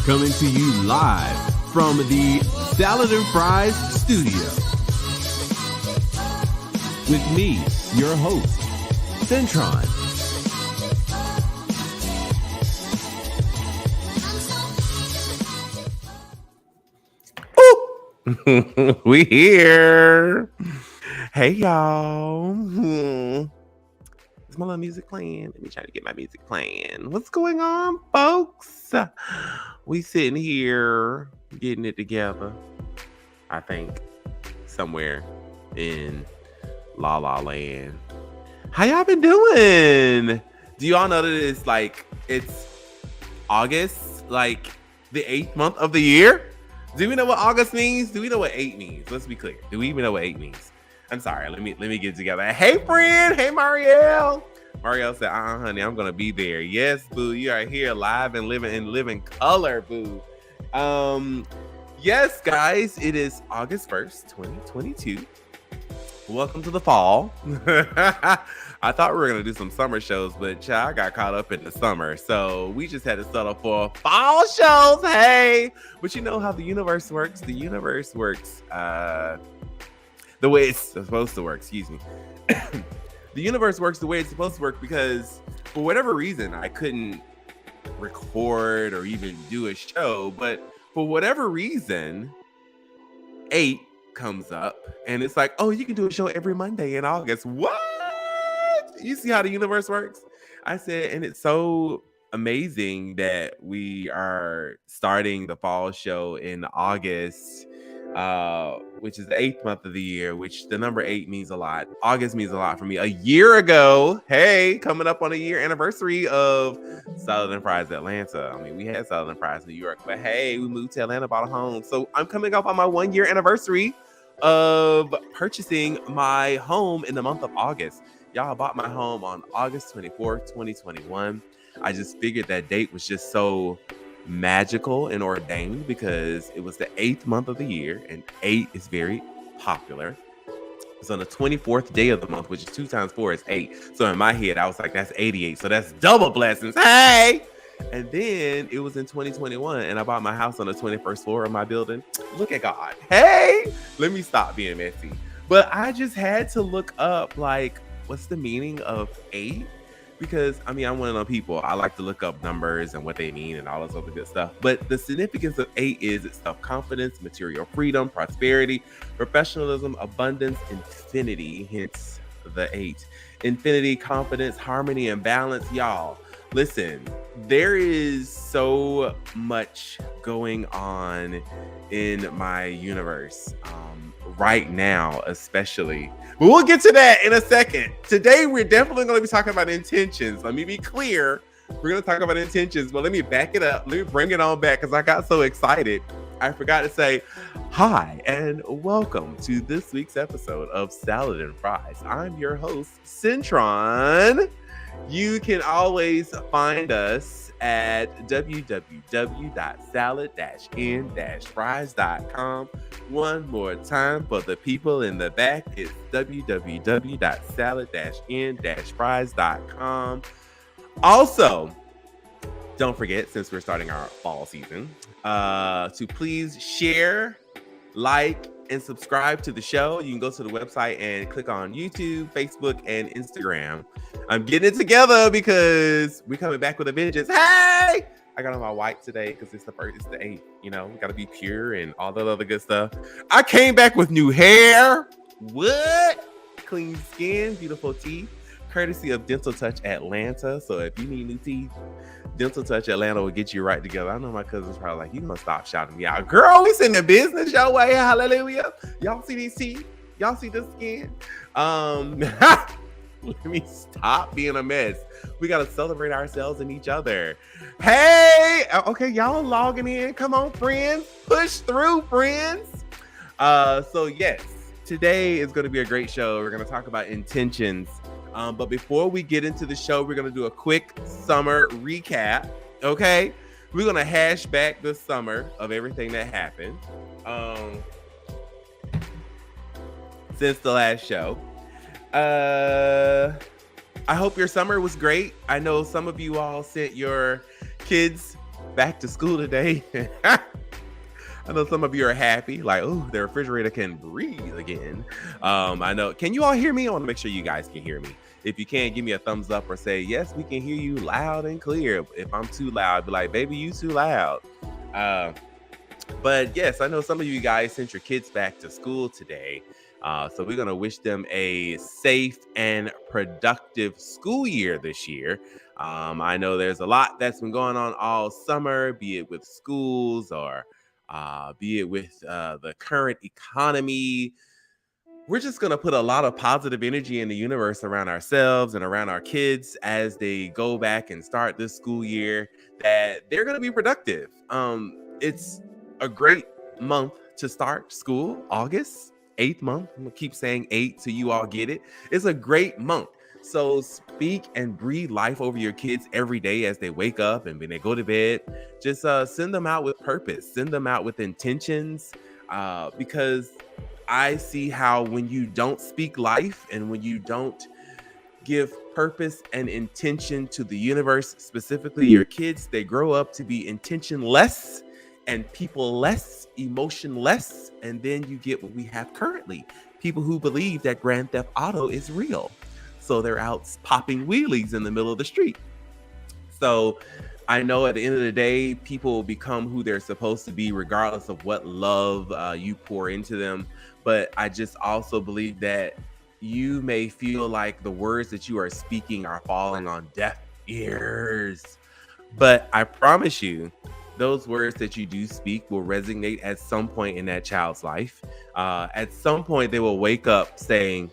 coming to you live from the Salad and Fries studio. With me, your host, Cintron. We here. Hey, y'all. Is my little music playing? Let me try to get my music playing. What's going on, folks? We sitting here getting it together. I think somewhere in La La Land. How y'all been doing? Do y'all know that it's August, like the 8th month of the year? Do we know what August means? Do we know what 8 means? Let's be clear. Do we even know what 8 means? I'm sorry. Let me get it together. Hey, friend. Hey, Marielle. Marielle said, honey, I'm going to be there. Yes, boo. You are here live and living color, boo. Yes, guys. It is August 1st, 2022. Welcome to the fall. I thought we were going to do some summer shows, but I got caught up in the summer. So we just had to settle for fall shows. Hey, but you know how the universe works? The universe works the way it's supposed to work. Excuse me. The universe works the way it's supposed to work because for whatever reason, I couldn't record or even do a show. But for whatever reason, 8 comes up and it's like, oh, you can do a show every Monday in August. What? You see how the universe works? I said, and it's so amazing that we are starting the fall show in August, which is the 8th month of the year, which the number 8 means a lot. August means a lot for me. A year ago, hey, coming up on a year anniversary of Salad and Fries Atlanta. I mean, we had Salad and Fries New York, but hey, we moved to Atlanta, bought a home. So I'm coming up on my 1-year anniversary of purchasing my home in the month of August. Y'all, bought my home on August 24th, 2021. I just figured that date was just so magical and ordained because it was the 8th month of the year and 8 is very popular. It's on the 24th day of the month, which is 2 times 4 is 8. So in my head, I was like, that's 88. So that's double blessings. Hey! And then it was in 2021 and I bought my house on the 21st floor of my building. Look at God. Hey! Let me stop being messy. But I just had to look up like, what's the meaning of 8? Because I mean, I'm one of those people. I like to look up numbers and what they mean and all this other good stuff. But the significance of 8 is it's self-confidence, material freedom, prosperity, professionalism, abundance, infinity. Hence the 8. Infinity, confidence, harmony, and balance. Y'all, listen, there is so much going on in my universe right now, especially. But we'll get to that in a second. Today, we're definitely going to be talking about intentions. Let me be clear. We're going to talk about intentions, but let me back it up. Let me bring it on back because I got so excited. I forgot to say hi and welcome to this week's episode of Salad and Fries. I'm your host, Cintron. You can always find us at www.salad-n-fries.com. One more time for the people in the back, it's www.salad-n-fries.com. Also, don't forget, since we're starting our fall season, to please share, like, and subscribe to the show. You can go to the website and click on YouTube, Facebook, and Instagram. I'm getting it together because we're coming back with a vengeance. Hey! I got on my white today because it's the 8th. You know, we got to be pure and all that other good stuff. I came back with new hair. What? Clean skin, beautiful teeth, courtesy of Dental Touch Atlanta. So if you need new teeth, Dental Touch Atlanta will get you right together. I know my cousin's probably like, you gonna stop shouting me out. Girl, we in the business your way. Hallelujah. Y'all see these teeth? Y'all see this skin? Let me stop being a mess. We got to celebrate ourselves and each other. Hey, okay, y'all logging in. Come on, friends. Push through, friends. So yes, today is going to be a great show. We're going to talk about intentions. But before we get into the show, we're going to do a quick summer recap. Okay, we're going to hash back the summer of everything that happened since the last show. I hope your summer was great. I know some of you all sent your kids back to school today. I know some of you are happy, like, oh, the refrigerator can breathe again. I know. Can you all hear me? I want to make sure you guys can hear me. If you can't, give me a thumbs up or say, yes, we can hear you loud and clear. If I'm too loud, be like, baby, you too loud. But yes, I know some of you guys sent your kids back to school today. So we're going to wish them a safe and productive school year this year. I know there's a lot that's been going on all summer, be it with schools or be it with the current economy. We're just going to put a lot of positive energy in the universe around ourselves and around our kids as they go back and start this school year, that they're going to be productive. It's a great month to start school, August, 8th month. I'm going to keep saying 8 so you all get it. It's a great month. So speak and breathe life over your kids every day as they wake up and when they go to bed. Just send them out with purpose, send them out with intentions, because I see how when you don't speak life and when you don't give purpose and intention to the universe, specifically your kids, they grow up to be intentionless and people less, emotionless. And then you get what we have currently, people who believe that Grand Theft Auto is real. So they're out popping wheelies in the middle of the street. So I know at the end of the day, people will become who they're supposed to be, regardless of what love you pour into them. But I just also believe that you may feel like the words that you are speaking are falling on deaf ears. But I promise you, those words that you do speak will resonate at some point in that child's life. At some point, they will wake up saying,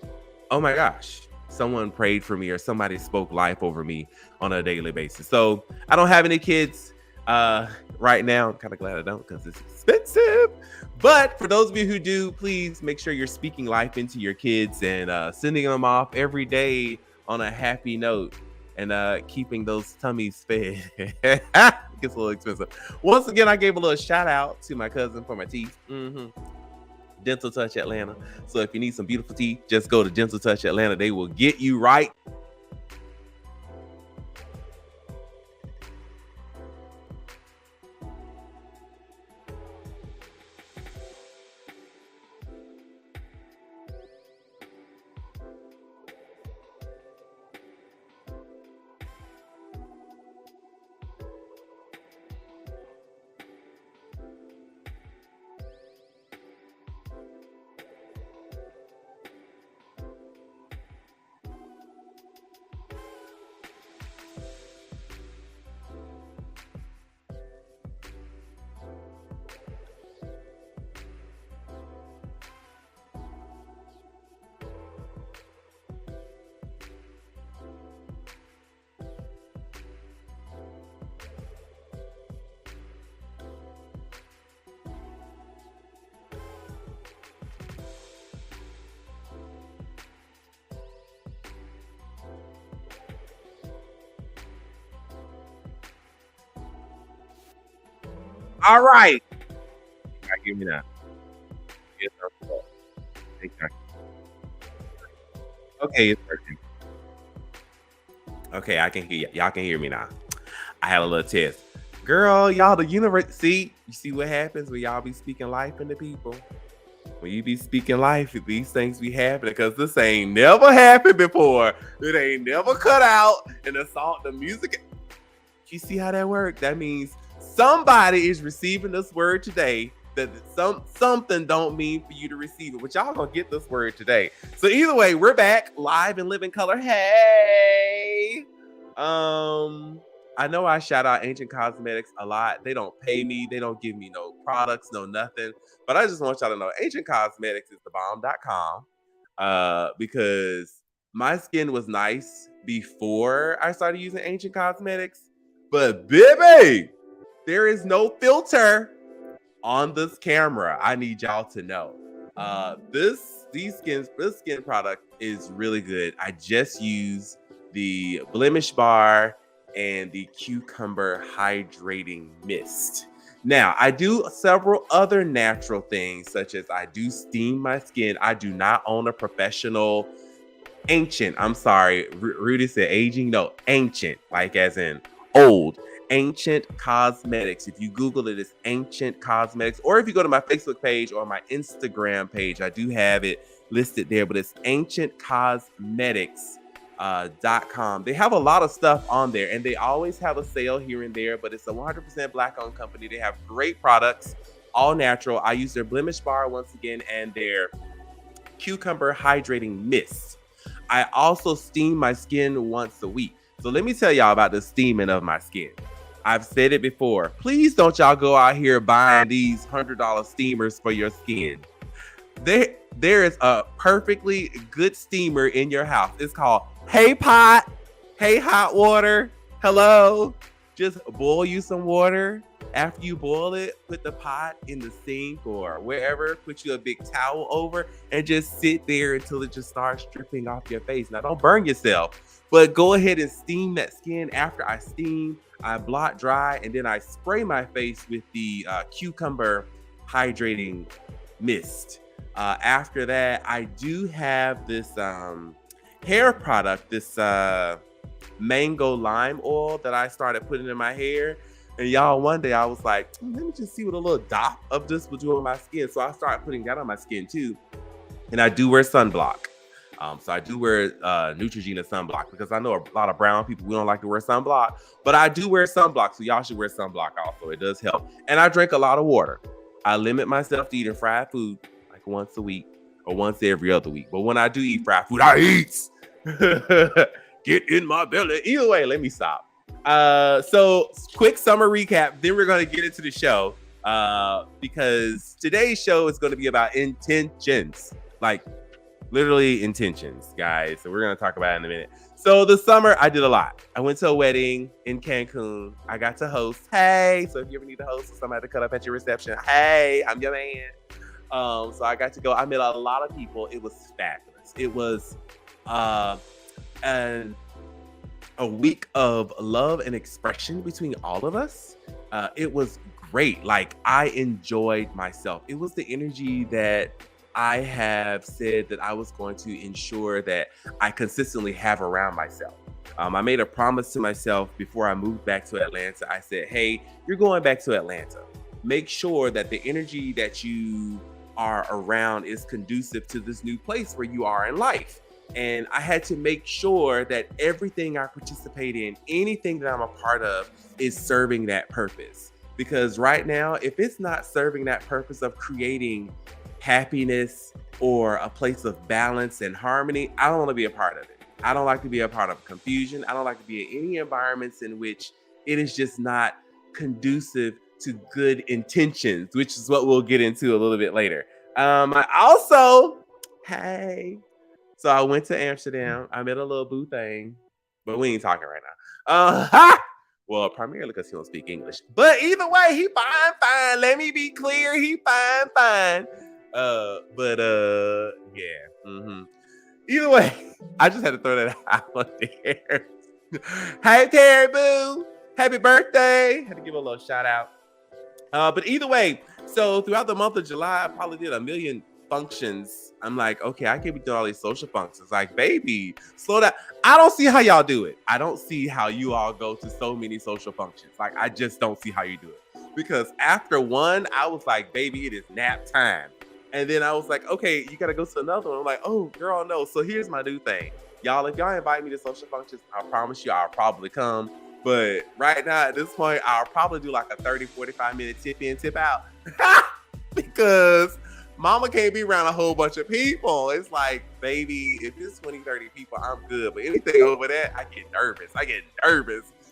oh my gosh, someone prayed for me or somebody spoke life over me on a daily basis. So I don't have any kids right now. I'm kind of glad I don't, because it's expensive. But for those of you who do, please make sure you're speaking life into your kids and sending them off every day on a happy note and keeping those tummies fed. It gets a little expensive. Once again, I gave a little shout out to my cousin for my teeth. Dental Touch Atlanta. So if you need some beautiful teeth, just go to Dental Touch Atlanta. They will get you right. All right. Give me that. Yes, exactly. Okay, it's working. Okay, I can hear you. Y'all can hear me now. I had a little test. Girl, y'all, the universe. See, you see what happens when y'all be speaking life into people? When you be speaking life, these things be happening, because this ain't never happened before. It ain't never cut out. And the music. You see how that works? That means somebody is receiving this word today that something don't mean for you to receive it, but y'all gonna get this word today. So either way, we're back live in living color. Hey, I know I shout out Ancient Cosmetics a lot. They don't pay me, they don't give me no products, no nothing, but I just want y'all to know Ancient Cosmetics is the bomb.com, because my skin was nice before I started using Ancient Cosmetics, but baby, there is no filter on this camera. I need y'all to know. This skin product is really good. I just use the blemish bar and the cucumber hydrating mist. Now, I do several other natural things, such as I do steam my skin. I do not own a professional ancient. I'm sorry, Rudy said aging. No, ancient, like as in old. Ancient Cosmetics. If you Google it, it's Ancient Cosmetics. Or if you go to my Facebook page or my Instagram page, I do have it listed there, but it's Ancient Cosmetics. .com. They have a lot of stuff on there, and they always have a sale here and there, but it's a 100% Black-owned company. They have great products, all natural. I use their Blemish Bar once again and their Cucumber Hydrating Mist. I also steam my skin once a week. So let me tell y'all about the steaming of my skin. I've said it before. Please don't y'all go out here buying these $100 steamers for your skin. There is a perfectly good steamer in your house. It's called Hey Pot, Hey Hot Water. Hello. Just boil you some water. After you boil it, put the pot in the sink or wherever. Put you a big towel over and just sit there until it just starts dripping off your face. Now, don't burn yourself, but go ahead and steam that skin. After I steam, I blot dry, and then I spray my face with the Cucumber Hydrating Mist. After that, I do have this hair product, this mango lime oil that I started putting in my hair. And y'all, one day I was like, let me just see what a little dot of this will do on my skin. So I started putting that on my skin too. And I do wear sunblock. So I do wear Neutrogena sunblock because I know a lot of brown people, we don't like to wear sunblock, but I do wear sunblock. So y'all should wear sunblock also. It does help. And I drink a lot of water. I limit myself to eating fried food like once a week or once every other week. But when I do eat fried food, I eat. Get in my belly. Either way, let me stop. So quick summer recap. Then we're going to get into the show because today's show is going to be about intentions, like literally intentions, guys. So we're going to talk about it in a minute. So the summer, I did a lot. I went to a wedding in Cancun. I got to host. Hey, so if you ever need to host or somebody to cut up at your reception, hey, I'm your man. So I got to go. I met a lot of people. It was fabulous. It was a week of love and expression between all of us. It was great. Like, I enjoyed myself. It was the energy that I have said that I was going to ensure that I consistently have around myself. I made a promise to myself before I moved back to Atlanta. I said, hey, you're going back to Atlanta. Make sure that the energy that you are around is conducive to this new place where you are in life. And I had to make sure that everything I participate in, anything that I'm a part of, is serving that purpose. Because right now, if it's not serving that purpose of creating happiness or a place of balance and harmony, I don't want to be a part of it. I don't like to be a part of confusion. I don't like to be in any environments in which it is just not conducive to good intentions, which is what we'll get into a little bit later. I also, so I went to Amsterdam. I met a little boo thing, but we ain't talking right now. Well, primarily because he don't speak English. But either way, he fine. Let me be clear, he fine. Yeah. Either way, I just had to throw that out there. Hey, Terry Boo, happy birthday! Had to give a little shout out. But either way, so throughout the month of July, I probably did a million functions. I'm like, okay, I can't be doing all these social functions. Like, baby, slow down. I don't see how y'all do it. I don't see how you all go to so many social functions. Like, I just don't see how you do it. Because after one, I was like, baby, it is nap time. And then I was like, okay, you got to go to another one. I'm like, oh, girl, no. So here's my new thing. Y'all, if y'all invite me to social functions, I promise you I'll probably come. But right now, at this point, I'll probably do like a 30, 45 minute tip in, tip out. Because mama can't be around a whole bunch of people. It's like, baby, if it's 20, 30 people, I'm good. But anything over that, I get nervous.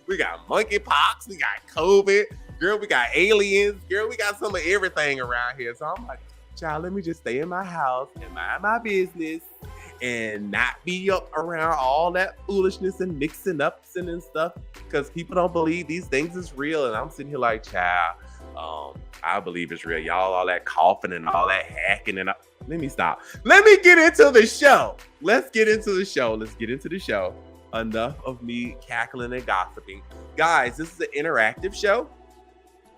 We got monkeypox. We got COVID. Girl, we got aliens. Girl, we got some of everything around here. So I'm like, child, let me just stay in my house and mind my business and not be up around all that foolishness and mixing ups and stuff, because people don't believe these things is real. And I'm sitting here like, child, I believe it's real. Y'all, all that coughing and all that hacking and let me stop. Let me get into the show. Let's get into the show. Enough of me cackling and gossiping. Guys, this is an interactive show.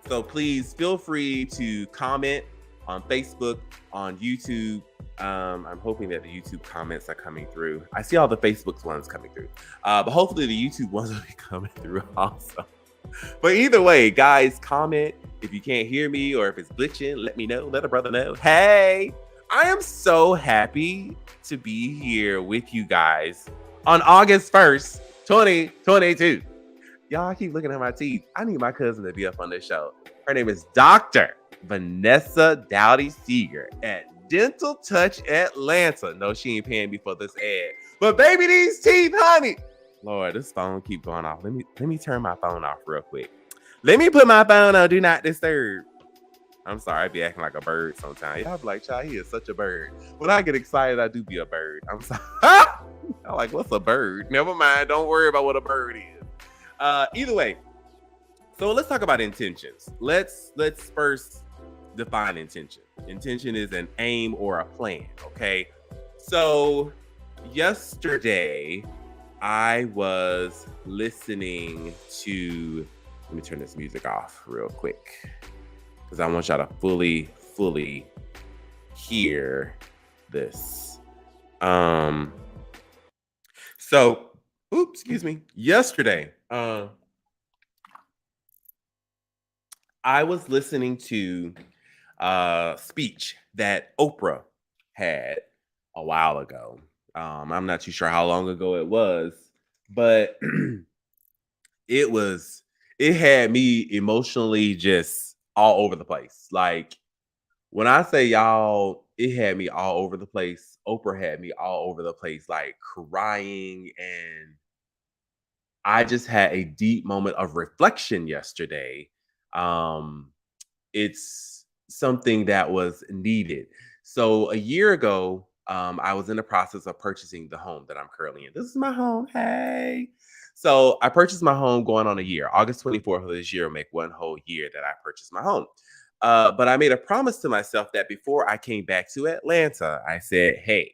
So please feel free to comment on Facebook, on YouTube. I'm hoping that the YouTube comments are coming through. I see all the Facebook ones coming through. But hopefully the YouTube ones will be coming through also. But either way, guys, comment if you can't hear me or if it's glitching. Let me know. Let a brother know. Hey, I am so happy to be here with you guys on August 1st, 2022. Y'all, I keep looking at my teeth. I need my cousin to be up on this show. Her name is Dr. Vanessa Dowdy Seeger at Dental Touch Atlanta. No, she ain't paying me for this ad. But baby, these teeth, honey. Lord, this phone keep going off. Let me turn my phone off real quick. Let me put my phone on Do Not Disturb. I'm sorry, I be acting like a bird sometimes. Y'all be like, child, he is such a bird. When I get excited, I do be a bird. I'm sorry. I'm like, what's a bird? Never mind. Don't worry about what a bird is. Either way, so let's talk about intentions. Let's first define intention. Intention is an aim or a plan, okay? So yesterday, I was listening to, let me turn this music off real quick because I want y'all to fully hear this. So, oops, excuse me. Yesterday, I was listening to a speech that Oprah had a while ago. I'm not too sure how long ago it was, but it had me emotionally just all over the place. Like when I say y'all, it had me all over the place. Oprah had me all over the place, like crying, and I just had a deep moment of reflection yesterday. It's something that was needed. So a year ago, I was in the process of purchasing the home that I'm currently in. This is my home. Hey. So I purchased my home going on a year. August 24th of this year will make one whole year that I purchased my home. But I made a promise to myself that before I came back to Atlanta, I said, hey,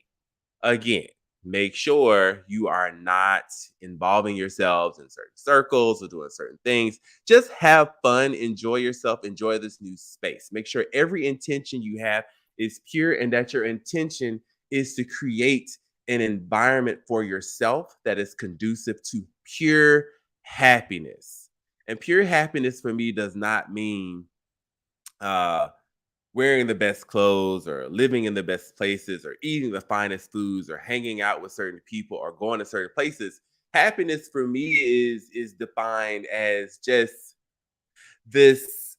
again, make sure you are not involving yourselves in certain circles or doing certain things. Just have fun, enjoy yourself, enjoy this new space. Make sure every intention you have is pure and that your intention is to create an environment for yourself that is conducive to pure happiness. And pure happiness for me does not mean wearing the best clothes or living in the best places or eating the finest foods or hanging out with certain people or going to certain places. Happiness for me is defined as just this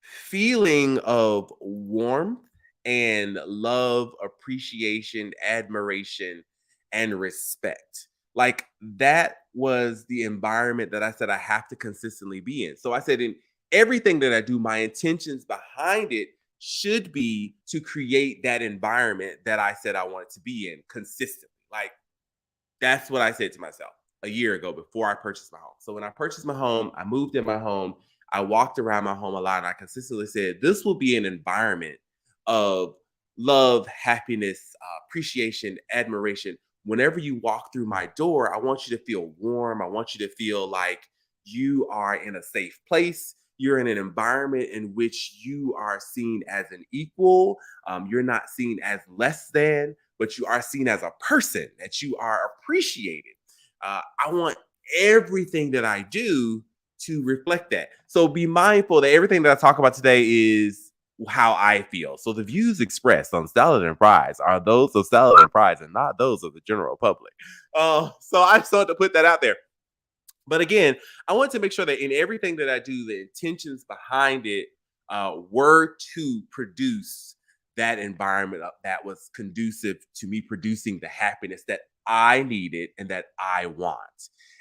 feeling of warmth and love, appreciation, admiration, and respect. Like that was the environment that I said I have to consistently be in. So I said, in everything that I do, my intentions behind it should be to create that environment that I said I wanted to be in consistently. Like that's what I said to myself a year ago before I purchased my home. So when I purchased my home, I moved in my home, I walked around my home a lot, and I consistently said, this will be an environment of love, happiness, appreciation, admiration. Whenever you walk through my door, I want you to feel warm. I want you to feel like you are in a safe place. You're in an environment in which you are seen as an equal. You're not seen as less than, but you are seen as a person, that you are appreciated. I want everything that I do to reflect that. So be mindful that everything that I talk about today is how I feel. So the views expressed on Salad and Fries are those of Salad and Fries and not those of the general public. So I just wanted to put that out there. But again, I want to make sure that in everything that I do, the intentions behind it were to produce that environment that was conducive to me producing the happiness that I needed and that I want.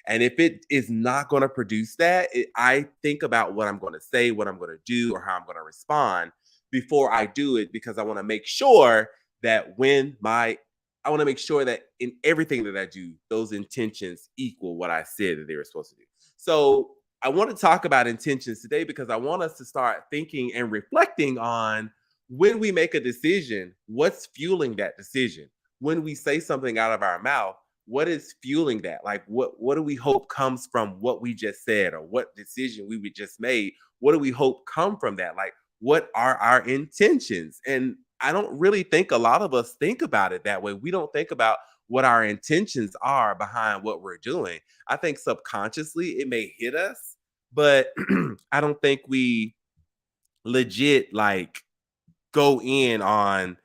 And if it is not going to produce that, I think about what I'm going to say, what I'm going to do, or how I'm going to respond before I do it, because I want to make sure that I want to make sure that in everything that I do, those intentions equal what I said that they were supposed to do. So I want to talk about intentions today because I want us to start thinking and reflecting on when we make a decision, what's fueling that decision? When we say something out of our mouth, what is fueling that? Like what do we hope comes from what we just said, or what decision we just made? What do we hope come from that? Like what are our intentions? And I don't really think a lot of us think about it that way. We don't think about what our intentions are behind what we're doing. I think subconsciously it may hit us, but I don't think we legit like go in on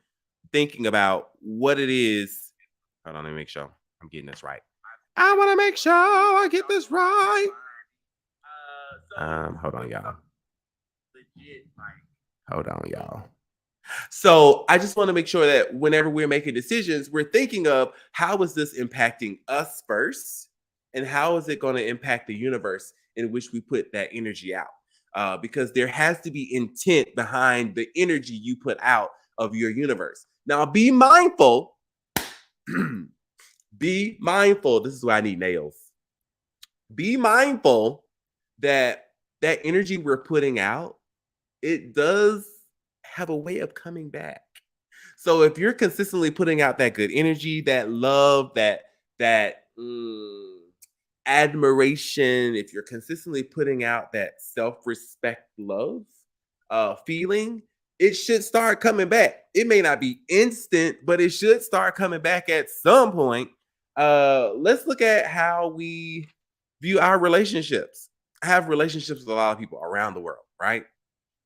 thinking about what it is. Hold on, let me make sure I'm getting this right. I want to make sure I get this right. Hold on, y'all. Hold on, y'all. So I just want to make sure that whenever we're making decisions, we're thinking of how is this impacting us first, and how is it going to impact the universe in which we put that energy out? Because there has to be intent behind the energy you put out of your universe. Now, be mindful. Be mindful. This is why I need nails. Be mindful that that energy we're putting out, it does have a way of coming back. So if you're consistently putting out that good energy, that love, that admiration, if you're consistently putting out that self-respect love feeling, it should start coming back. It may not be instant, but it should start coming back at some point. Let's look at how we view our relationships. I have relationships with a lot of people around the world, right?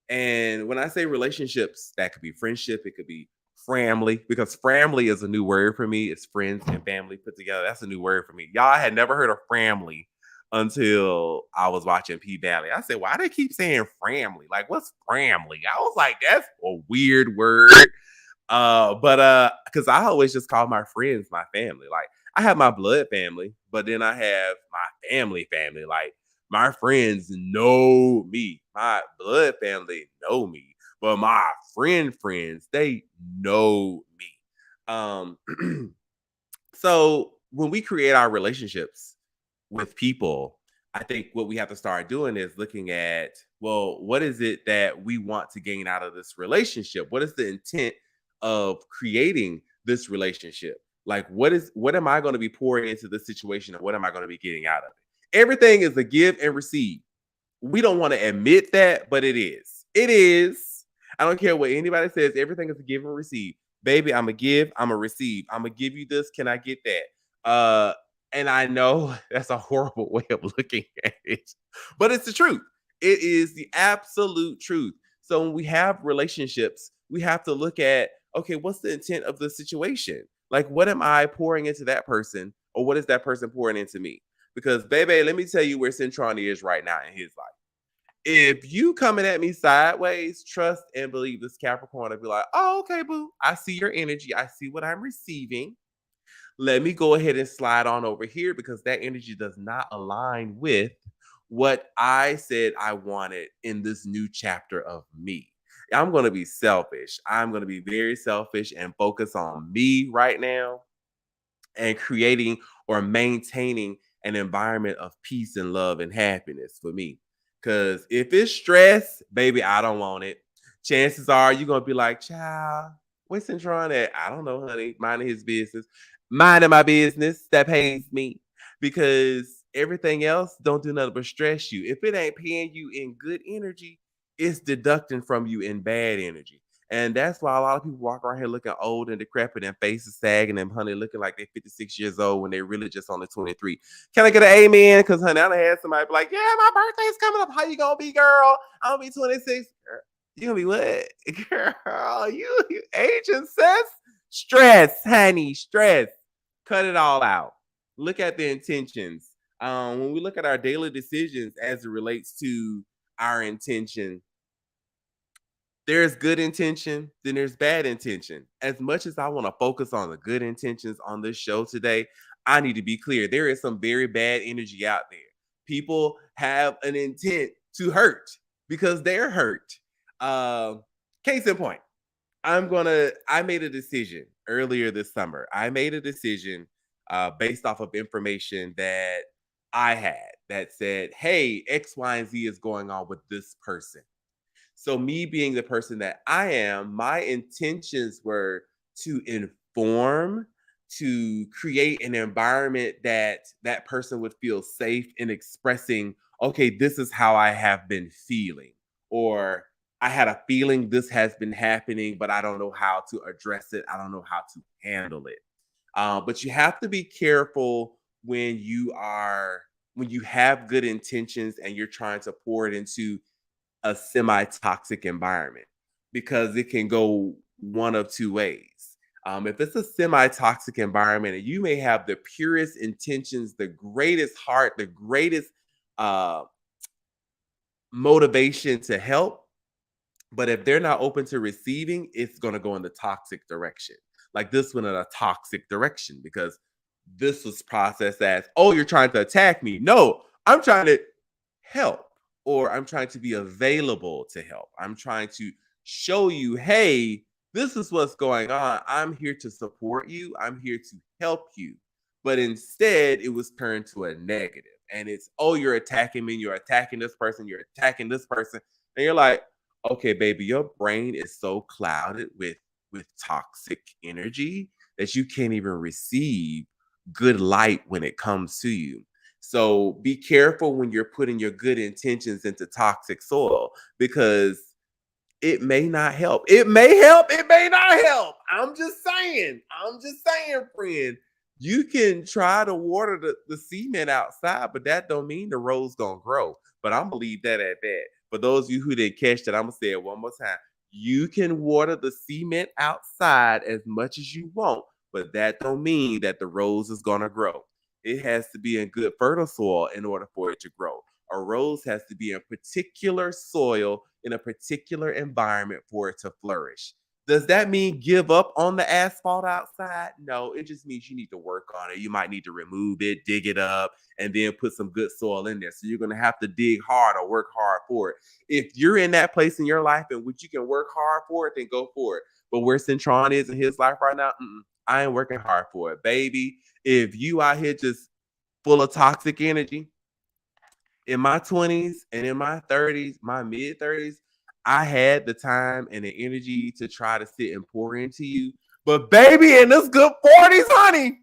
And when I say relationships, that could be friendship, it could be family, because family is a new word for me. It's friends and family put together. That's a new word for me. Y'all had never heard of family until I was watching P Valley. I said, why do they keep saying family? Like, what's family? I was like, that's a weird word. But because I always just call my friends my family. Like, I have my blood family, but then I have my family. Like, my friends know me. My blood family know me. But my friends, they know me. Um, so when we create our relationships with people, I think what we have to start doing is looking at, well, what is it that we want to gain out of this relationship? What is the intent of creating this relationship? Like, what am I going to be pouring into this situation, and what am I going to be getting out of it? Everything is a give and receive. We don't want to admit that, but it is. It is. I don't care what anybody says. Everything is a give and receive. Baby, I'm a give, I'm a receive. I'm gonna give you this. Can I get that? And I know that's a horrible way of looking at it, but it's the truth. It is the absolute truth. So when we have relationships, we have to look at, okay, what's the intent of the situation? Like, what am I pouring into that person, or what is that person pouring into me? Because, baby, let me tell you where Cintron is right now in his life. If you coming at me sideways, trust and believe this Capricorn will be like, oh, okay, boo. I see your energy. I see what I'm receiving. Let me go ahead and slide on over here, because that energy does not align with what I said I wanted in this new chapter of me. I'm going to be selfish. I'm going to be very selfish and focus on me right now, and creating or maintaining an environment of peace and love and happiness for me. Because if it's stress, baby, I don't want it. Chances are you're going to be like, child, what's Cintron at? I don't know, honey. Minding his business. Minding my business that pays me. Because everything else don't do nothing but stress you. If it ain't paying you in good energy, it's deducting from you in bad energy. And that's why a lot of people walk around here looking old and decrepit and faces sagging and honey looking like they're 56 years old when they're really just only 23. Can I get an amen? Because honey, I done had somebody be like, yeah, my birthday's coming up. How you gonna be, girl? I'm gonna be 26. You gonna be what? Girl, you aging sis. Stress, honey, stress. Cut it all out. Look at the intentions. When we look at our daily decisions as it relates to our intention, there's good intention, then there's bad intention. As much as I want to focus on the good intentions on this show today, I need to be clear. There is some very bad energy out there. People have an intent to hurt because they're hurt. Case in point, I made a decision earlier this summer. I made a decision based off of information that I had that said, hey, X, Y, and Z is going on with this person. So me being the person that I am, my intentions were to inform, to create an environment that that person would feel safe in expressing, okay, this is how I have been feeling, or I had a feeling this has been happening, but I don't know how to address it. I don't know how to handle it. But you have to be careful when you are when you have good intentions and you're trying to pour it into a semi-toxic environment, because it can go one of two ways. If it's a semi-toxic environment and you may have the purest intentions, the greatest heart, the greatest uh, motivation to help, but if they're not open to receiving, it's going to go in the toxic direction. Like this one in a toxic direction, because this was processed as, oh, you're trying to attack me. No, I'm trying to help, or I'm trying to be available to help. I'm trying to show you, hey, this is what's going on. I'm here to support you. I'm here to help you. But instead, it was turned to a negative. And it's, oh, you're attacking me. You're attacking this person. You're attacking this person. And you're like, okay, baby, your brain is so clouded with toxic energy that you can't even receive good light when it comes to you. So be careful when you're putting your good intentions into toxic soil, because it may not help. It may help, it may not help. I'm just saying. I'm just saying, friend. You can try to water the cement outside, but that don't mean the rose gonna grow. But I'm gonna leave that at that. For those of you who didn't catch that, I'm gonna say it one more time. You can water the cement outside as much as you want, but that don't mean that the rose is gonna grow. It has to be in good fertile soil in order for it to grow. A rose has to be in particular soil in a particular environment for it to flourish. Does that mean give up on the asphalt outside? No, it just means you need to work on it. You might need to remove it, dig it up, and then put some good soil in there. So you're going to have to dig hard or work hard for it. If you're in that place in your life in which you can work hard for it, then go for it. But where Cintron is in his life right now, I ain't working hard for it, baby. If you out here just full of toxic energy, in my 20s and in my 30s, my mid 30s, I had the time and the energy to try to sit and pour into you. But baby, in this good 40s, honey,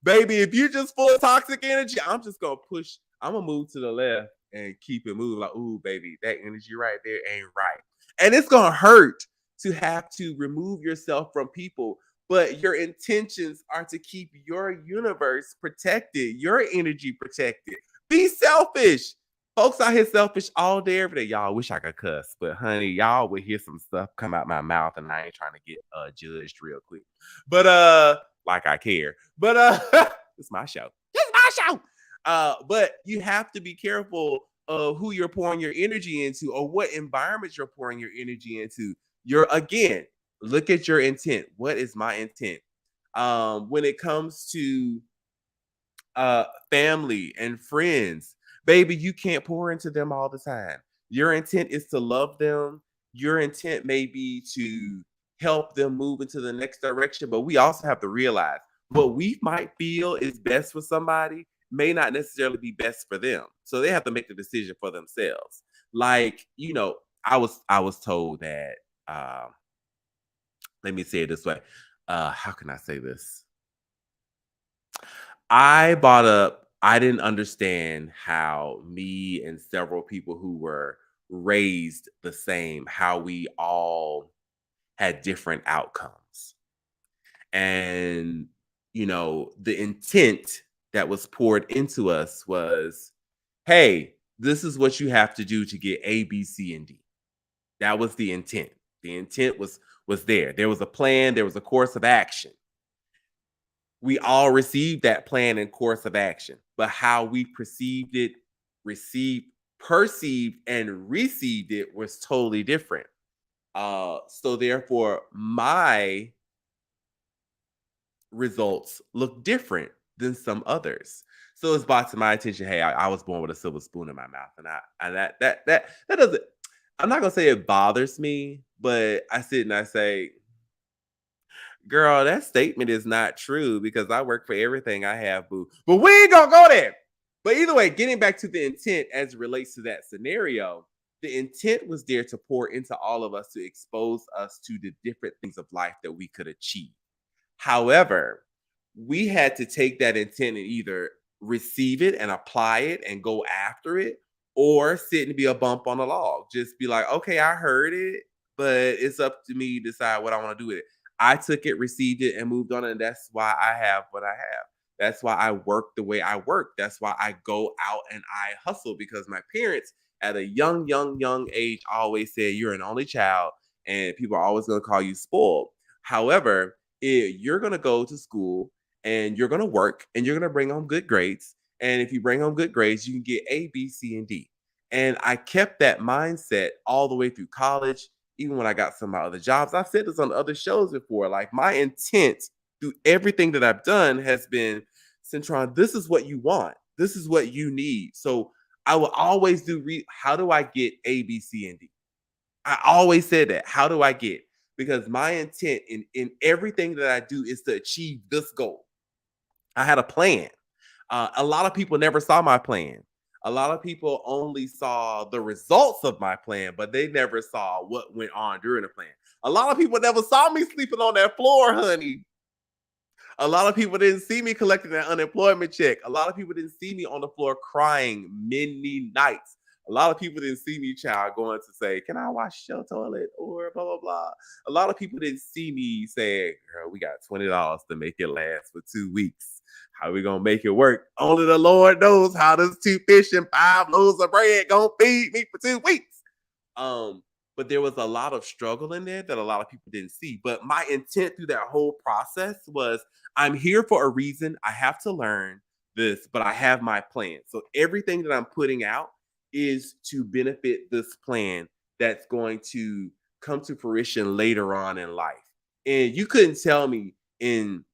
baby, if you're just full of toxic energy, I'm just gonna push. I'm gonna move to the left and keep it moving. Like, ooh, baby, that energy right there ain't right. And it's gonna hurt to have to remove yourself from people, but your intentions are to keep your universe protected, your energy protected. Be selfish. Folks out here selfish all day, every day. Y'all wish I could cuss, but honey, y'all would hear some stuff come out my mouth, and I ain't trying to get judged real quick. But like I care. But it's my show. It's my show. But you have to be careful of who you're pouring your energy into, or what environment you're pouring your energy into. You're, again, look at your intent. What is my intent? When it comes to family and friends, baby, you can't pour into them all the time. Your intent is to love them. Your intent may be to help them move into the next direction, but we also have to realize what we might feel is best for somebody may not necessarily be best for them. So they have to make the decision for themselves. Like, I was told that let me say it this way. How can I say this? I didn't understand how me and several people who were raised the same, how we all had different outcomes. And, the intent that was poured into us was, hey, this is what you have to do to get A, B, C, and D. That was the intent. The intent was there. There was a plan, there was a course of action. We all received that plan and course of action, but how we perceived it, received, perceived, and received it was totally different. So therefore, my results look different than some others. So it's brought to my attention, hey, I was born with a silver spoon in my mouth, and that doesn't. I'm not gonna say it bothers me, but I sit and I say, girl, that statement is not true because I work for everything I have, boo. But we ain't gonna go there. But either way, getting back to the intent as it relates to that scenario, the intent was there to pour into all of us to expose us to the different things of life that we could achieve. However, we had to take that intent and either receive it and apply it and go after it, or sit and be a bump on the log. Just be like, okay, I heard it, but it's up to me to decide what I want to do with it. I took it, received it, and moved on, and that's why I have what I have. That's why I work the way I work. That's why I go out and I hustle, because my parents at a young age always said you're an only child and people are always going to call you spoiled. However, you're going to go to school and you're going to work and you're going to bring home good grades. And if you bring home good grades, you can get A, B, C, and D. And I kept that mindset all the way through college, even when I got some of my other jobs. I've said this on other shows before. Like, my intent through everything that I've done has been, Cintron, this is what you want. This is what you need. So I will always do, how do I get A, B, C, and D? I always said that. How do I get? Because my intent in everything that I do is to achieve this goal. I had a plan. A lot of people never saw my plan. A lot of people only saw the results of my plan, but they never saw what went on during the plan. A lot of people never saw me sleeping on that floor, honey. A lot of people didn't see me collecting that unemployment check. A lot of people didn't see me on the floor crying many nights. A lot of people didn't see me, child, going to say, "Can I wash your toilet?" or blah, blah, blah. A lot of people didn't see me saying, "Girl, we got $20 to make it last for 2 weeks. How we gonna make it work? Only the Lord knows how this 2 fish and 5 loaves of bread gonna feed me for 2 weeks." Um, but there was a lot of struggle in there that a lot of people didn't see. But my intent through that whole process was, I'm here for a reason. I have to learn this, but I have my plan. So everything that I'm putting out is to benefit this plan that's going to come to fruition later on in life. And you couldn't tell me in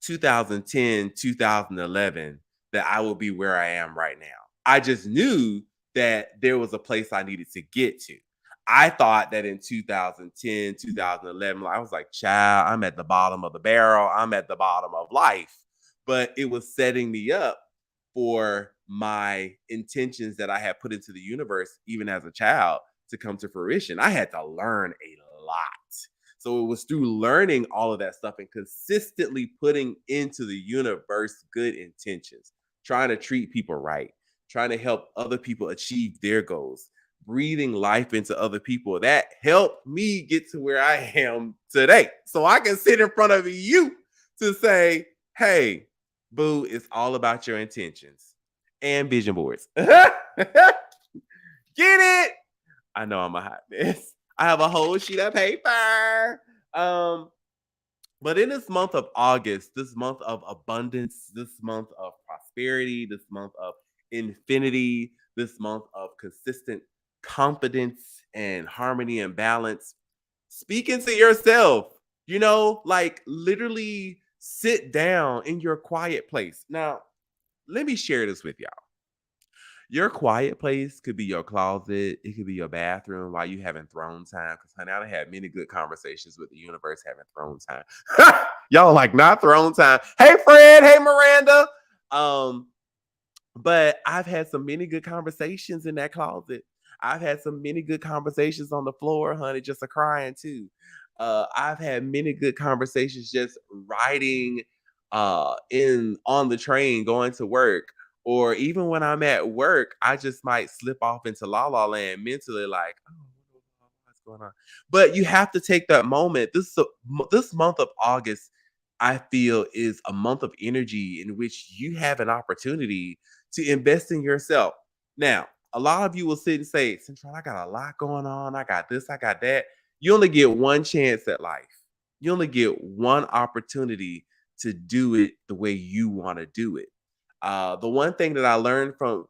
2010, 2011 that I will be where I am right now. I just knew that there was a place I needed to get to. I thought that in 2010, 2011, I was like, child, I'm at the bottom of the barrel. I'm at the bottom of life. But it was setting me up for my intentions that I had put into the universe, even as a child, to come to fruition. I had to learn a lot. So it was through learning all of that stuff and consistently putting into the universe good intentions, trying to treat people right, trying to help other people achieve their goals, breathing life into other people. That helped me get to where I am today. So I can sit in front of you to say, hey, boo, it's all about your intentions and vision boards. Get it? I know I'm a hot mess. I have a whole sheet of paper. But in this month of August, this month of abundance, this month of prosperity, this month of infinity, this month of consistent confidence and harmony and balance, speak into yourself, like literally sit down in your quiet place. Now, let me share this with y'all. Your quiet place could be your closet. It could be your bathroom while you having throne time. Because honey, I had many good conversations with the universe having throne time. Y'all like, not throne time. Hey Fred, hey Miranda. Um, but I've had some many good conversations in that closet. I've had some many good conversations on the floor, honey, just a crying too. I've had many good conversations just riding in on the train going to work, or even when I'm at work, I just might slip off into la la land mentally, like, oh, what's going on? But you have to take that moment. This month of August, I feel, is a month of energy in which you have an opportunity to invest in yourself. Now, a lot of you will sit and say, Central, I got a lot going on. I got this, I got that. You only get one chance at life. You only get one opportunity to do it the way you want to do it. The one thing that I learned from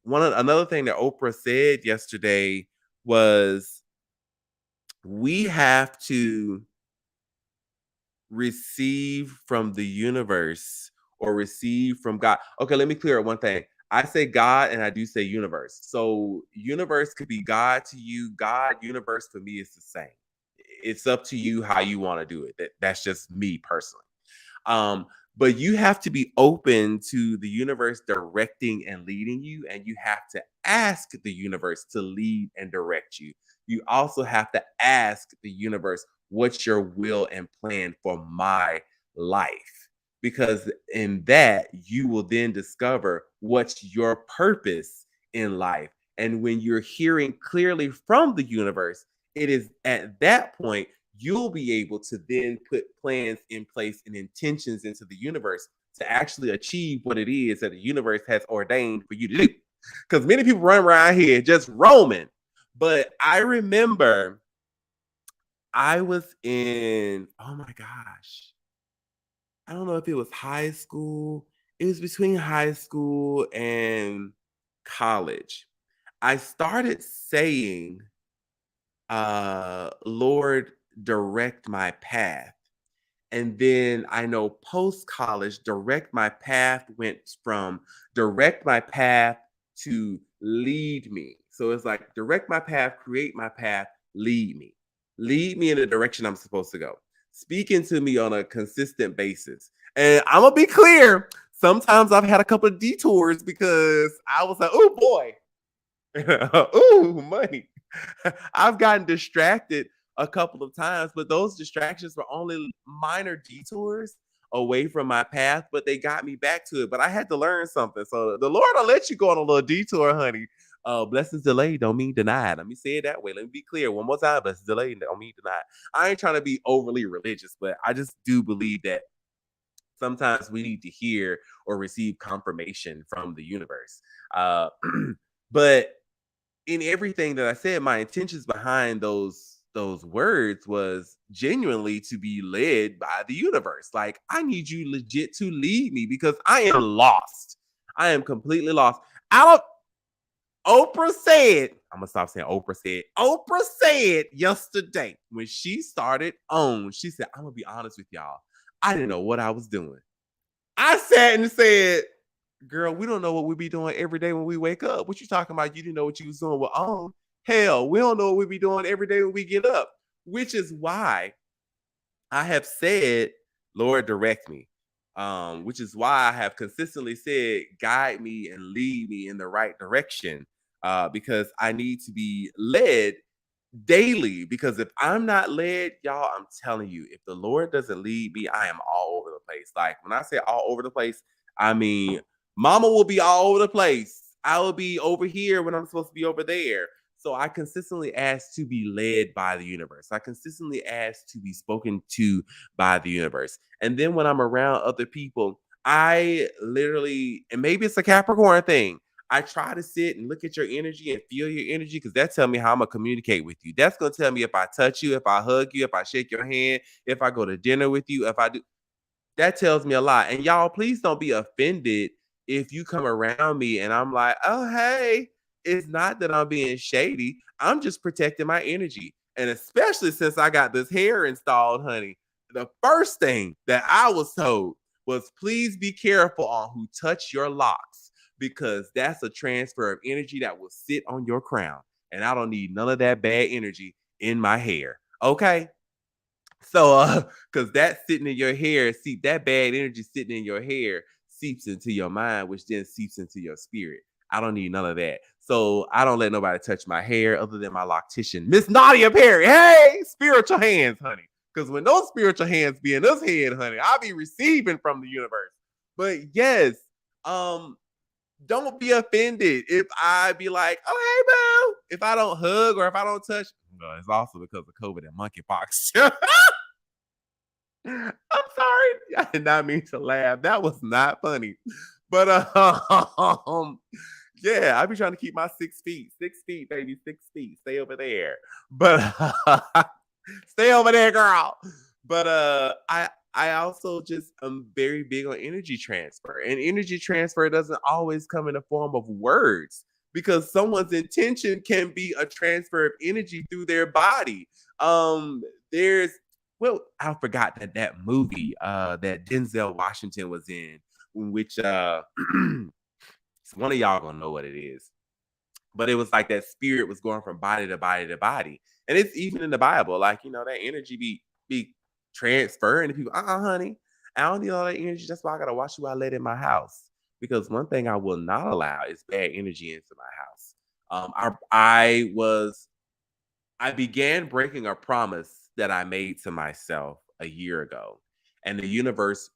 another thing that Oprah said yesterday was, we have to receive from the universe or receive from God. Okay, let me clear up one thing. I say God and I do say universe. So universe could be God to you. God, universe for me is the same. It's up to you how you want to do it. That's just me personally. But you have to be open to the universe directing and leading you, and you have to ask the universe to lead and direct you. You also have to ask the universe, what's your will and plan for my life? Because in that, you will then discover what's your purpose in life. And when you're hearing clearly from the universe, it is at that point you'll be able to then put plans in place and intentions into the universe to actually achieve what it is that the universe has ordained for you to do. Because many people run around here just roaming. But I remember I was in, oh my gosh, I don't know if it was high school. It was between high school and college. I started saying, Lord, direct my path. And then I know post college, direct my path went from direct my path to lead me. So it's like direct my path, create my path, lead me. Lead me in the direction I'm supposed to go. Speaking to me on a consistent basis. And I'm going to be clear. Sometimes I've had a couple of detours because I was like, oh boy, ooh, money. I've gotten distracted a couple of times, but those distractions were only minor detours away from my path, but they got me back to it. But I had to learn something. So the Lord will let you go on a little detour, honey. Blessings delayed don't mean denied. Let me say it that way. Let me be clear one more time. Blessings delayed don't mean denied. I ain't trying to be overly religious, but I just do believe that sometimes we need to hear or receive confirmation from the universe. But in everything that I said, my intentions behind those words was genuinely to be led by the universe. Like, I need you legit to lead me because I am lost. I am completely lost. I don't Oprah said, I'm gonna stop saying Oprah said. Oprah said yesterday when she started on, she said, I'm gonna be honest with y'all. I didn't know what I was doing. I sat and said, girl, we don't know what we be doing every day when we wake up. What you talking about? You didn't know what you was doing with on. Hell, we don't know what we be doing every day when we get up, which is why I have said, Lord, direct me. Which is why I have consistently said, guide me and lead me in the right direction. Because I need to be led daily. Because if I'm not led, y'all, I'm telling you, if the Lord doesn't lead me, I am all over the place. Like when I say all over the place, I mean mama will be all over the place. I will be over here when I'm supposed to be over there. So I consistently ask to be led by the universe. I consistently ask to be spoken to by the universe. And then when I'm around other people, I literally, and maybe it's a Capricorn thing, I try to sit and look at your energy and feel your energy because that tells me how I'm gonna communicate with you. That's gonna tell me if I touch you, if I hug you, if I shake your hand, if I go to dinner with you, if I do. That tells me a lot. And y'all, please don't be offended if you come around me and I'm like, oh, hey, it's not that I'm being shady. I'm just protecting my energy. And especially since I got this hair installed, honey, the first thing that I was told was please be careful on who touch your locks because that's a transfer of energy that will sit on your crown. And I don't need none of that bad energy in my hair. Okay. So, because that's sitting in your hair, see that bad energy sitting in your hair seeps into your mind, which then seeps into your spirit. I don't need none of that. So I don't let nobody touch my hair other than my loctician, Miss Nadia Perry. Hey, spiritual hands, honey. Because when those spiritual hands be in this head, honey, I'll be receiving from the universe. But yes, don't be offended if I be like, oh, hey, boo. If I don't hug or if I don't touch, no, it's also because of COVID and monkeypox. I'm sorry. I did not mean to laugh. That was not funny. But yeah, I be trying to keep my 6 feet. 6 feet, baby, 6 feet. Stay over there. But stay over there, girl. But I also just am very big on energy transfer. And energy transfer doesn't always come in the form of words because someone's intention can be a transfer of energy through their body. There's well, I forgot that movie that Denzel Washington was in which one of y'all gonna know what it is. But it was like that spirit was going from body to body to body. And it's even in the Bible, like that energy be transferring to people. Honey, I don't need all that energy. That's why I gotta watch who I let in my house. Because one thing I will not allow is bad energy into my house. I began breaking a promise that I made to myself a year ago, and the universe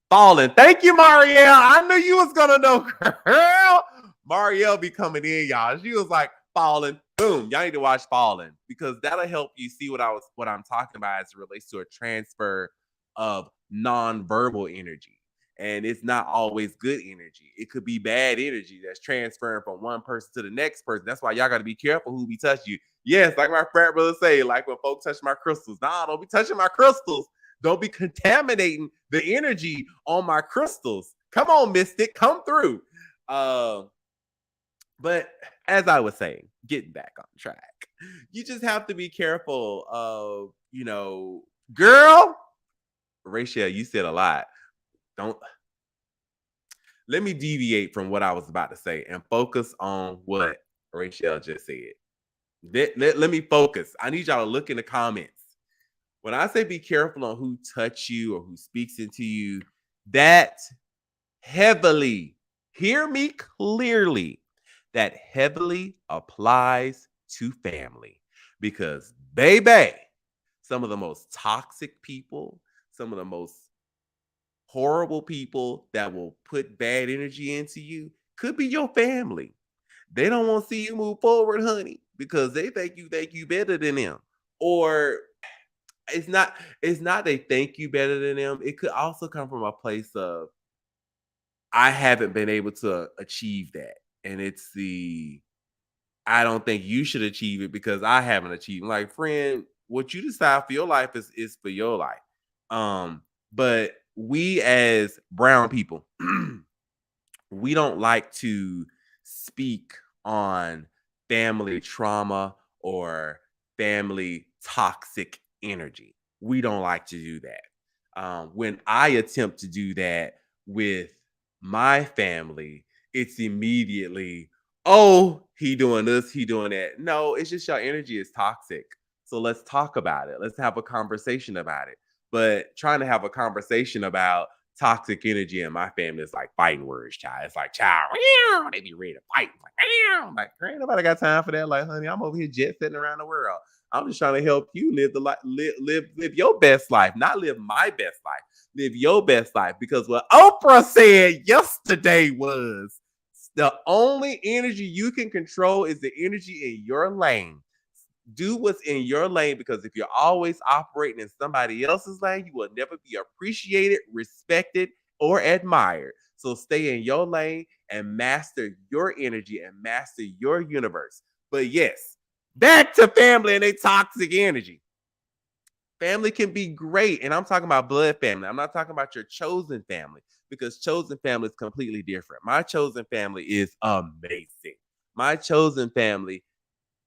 falling. Thank you, Marielle. I knew you was gonna know, girl. Marielle be coming in, y'all. She was like, falling. Boom. Y'all need to watch Falling because that'll help you see what I'm talking about as it relates to a transfer of non-verbal energy. And it's not always good energy. It could be bad energy that's transferring from one person to the next person. That's why y'all got to be careful who be touch you. Yes, like my frat brother say, like when folks touch my crystals. Nah, don't be touching my crystals. Don't be contaminating the energy on my crystals. Come on, Mystic, come through. Uh, but as I was saying, getting back on track, you just have to be careful of, girl, Rachel, you said a lot. Don't let me deviate from what I was about to say and focus on what Rachel just said. Let me focus. I need y'all to look in the comments. When I say be careful on who touch you or who speaks into you, that heavily, hear me clearly, that heavily applies to family. Because, baby, some of the most toxic people, some of the most horrible people that will put bad energy into you could be your family. They don't want to see you move forward, honey, because they think you better than them. Or it's not they think you better than them. It could also come from a place of I haven't been able to achieve that. And it's the I don't think you should achieve it because I haven't achieved. Like, friend, what you decide for your life is for your life. But we as brown people, we don't like to speak on family trauma or family toxic energy. We don't like to do that. When I attempt to do that with my family, it's immediately, oh, he doing this, he doing that. No, it's just your energy is toxic. So let's talk about it. Let's have a conversation about it. But trying to have a conversation about toxic energy in my family is like fighting words, child. It's like, child, they be ready to fight. Like, ain't nobody got time for that. Like, honey, I'm over here jet setting around the world. I'm just trying to help you live the life, live your best life, not live my best life. Live your best life. Because what Oprah said yesterday was the only energy you can control is the energy in your lane. Do what's in your lane, because if you're always operating in somebody else's lane, you will never be appreciated, respected, or admired. So stay in your lane and master your energy and master your universe. But yes, back to family and a toxic energy. Family can be great. And I'm talking about blood family. I'm not talking about your chosen family, because chosen family is completely different. My chosen family is amazing. My chosen family,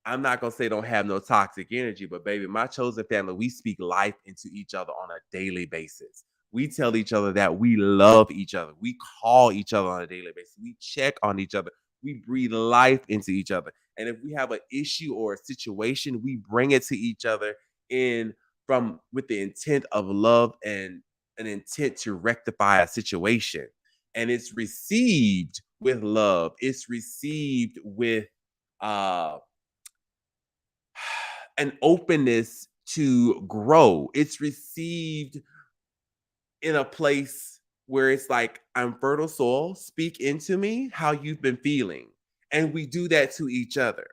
I'm not gonna say don't have no toxic energy, but baby, my chosen family, we speak life into each other on a daily basis. We tell each other that we love each other. We call each other on a daily basis. We check on each other. We breathe life into each other. And if we have an issue or a situation, we bring it to each other in from with the intent of love and an intent to rectify a situation. And it's received with love. It's received with uh an openness to grow. It's received in a place where it's like, I'm fertile soil, speak into me how you've been feeling. And we do that to each other.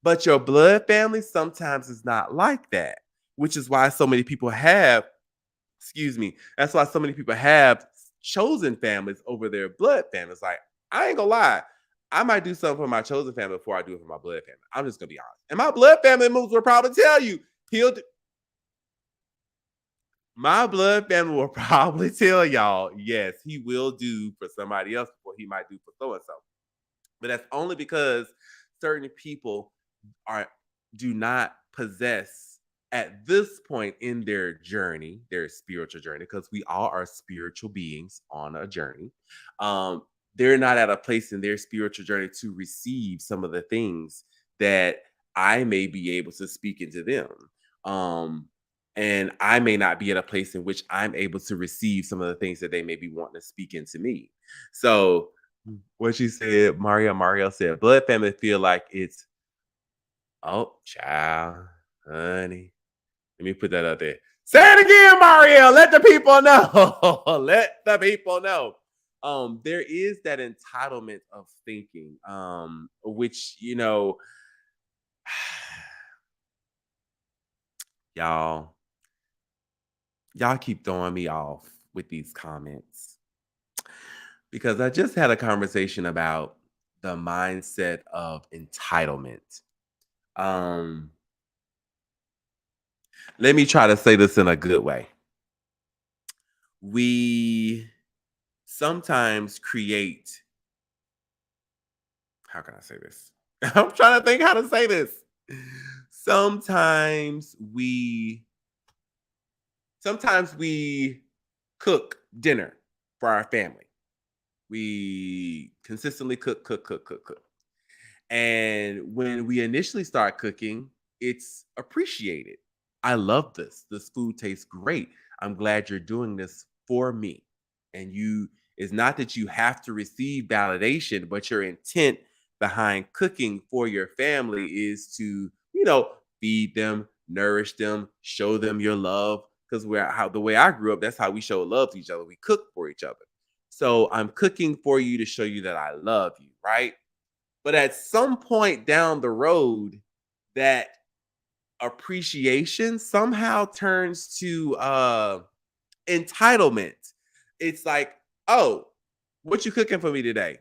But your blood family sometimes is not like that, which is why so many people have, excuse me, that's why so many people have chosen families over their blood families. Like, I ain't gonna lie, I might do something for my chosen family before I do it for my blood family. I'm just gonna be honest. And my blood family moves will probably tell you he'll do, my blood family will probably tell y'all, yes, he will do for somebody else before he might do for so and so. But that's only because certain people are do not possess at this point in their journey, their spiritual journey, because we all are spiritual beings on a journey. Um, they're not at a place in their spiritual journey to receive some of the things that I may be able to speak into them. Um, and I may not be at a place in which I'm able to receive some of the things that they may be wanting to speak into me. So what she said, Mario said, blood family feel like it's, oh, child, honey. Let me put that out there. Say it again, Mario. Let the people know. Let the people know. There is that entitlement of thinking, which, y'all keep throwing me off with these comments. because I just had a conversation about the mindset of entitlement. Um, Let me try to say this in a good way. We sometimes create, how can I say this? I'm trying to think how to say this. Sometimes we sometimes we cook dinner for our family. We consistently cook. And when we initially start cooking, it's appreciated. I love this. This food tastes great. I'm glad you're doing this for me. And it's not that you have to receive validation, but your intent behind cooking for your family is to, feed them, nourish them, show them your love. Because the way I grew up, that's how we show love to each other. We cook for each other. So I'm cooking for you to show you that I love you, right? But at some point down the road, that appreciation somehow turns to entitlement. It's like, oh, what you cooking for me today?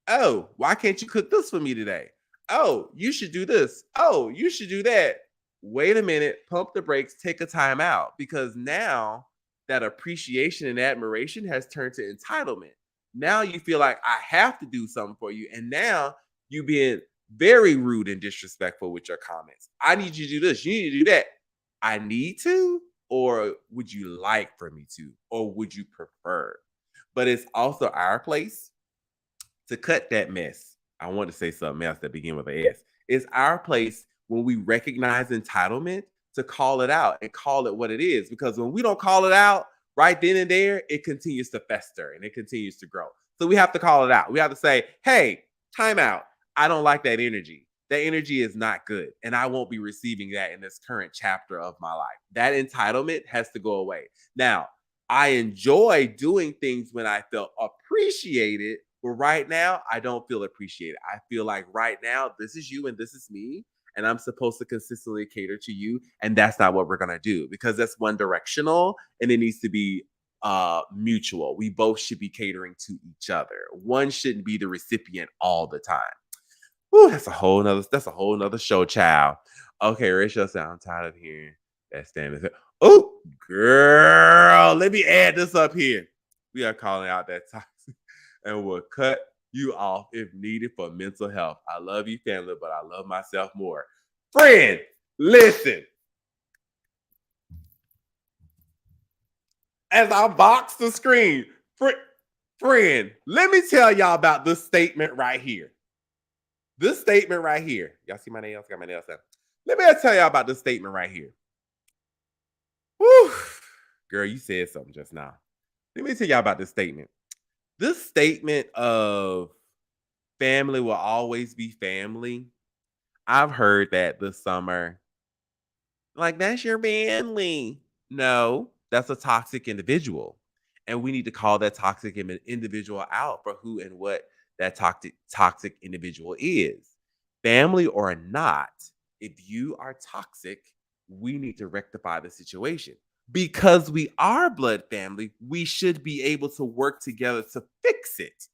Oh, why can't you cook this for me today? Oh, you should do this. Oh, you should do that. Wait a minute, pump the brakes, take a time out, because now that appreciation and admiration has turned to entitlement. Now you feel like I have to do something for you. And now you being very rude and disrespectful with your comments. I need you to do this. You need to do that. I need to, or would you like for me to, or would you prefer? But it's also our place to cut that mess. I want to say something else that begin with an S. It's our place when we recognize entitlement to call it out and call it what it is. Because when we don't call it out right then and there, it continues to fester and it continues to grow. So we have to call it out. We have to say, hey, time out. I don't like that energy. That energy is not good. And I won't be receiving that in this current chapter of my life. That entitlement has to go away. Now, I enjoy doing things when I feel appreciated, but right now, I don't feel appreciated. I feel like right now, this is you and this is me, and I'm supposed to consistently cater to you. And that's not what we're going to do, because that's one directional and it needs to be mutual. We both should be catering to each other. One shouldn't be the recipient all the time. Whew, that's a whole nother show, child. Okay, Rachel said, I'm tired of hearing that statement. Oh, girl, let me add this up here. We are calling out that toxic and will cut you off if needed for mental health. I love you, family, but I love myself more. Friend, listen. As I box the screen, friend, let me tell y'all about this statement right here. This statement right here. Y'all see my nails? Got my nails done. Let me tell y'all about this statement right here. Whew. Girl, you said something just now. Let me tell y'all about this statement. This statement of family will always be family. I've heard that this summer. Like, that's your family. No, that's a toxic individual. And we need to call that toxic individual out for who and what that toxic individual is. Family or not, if you are toxic, we need to rectify the situation. Because we are blood family, we should be able to work together to fix it.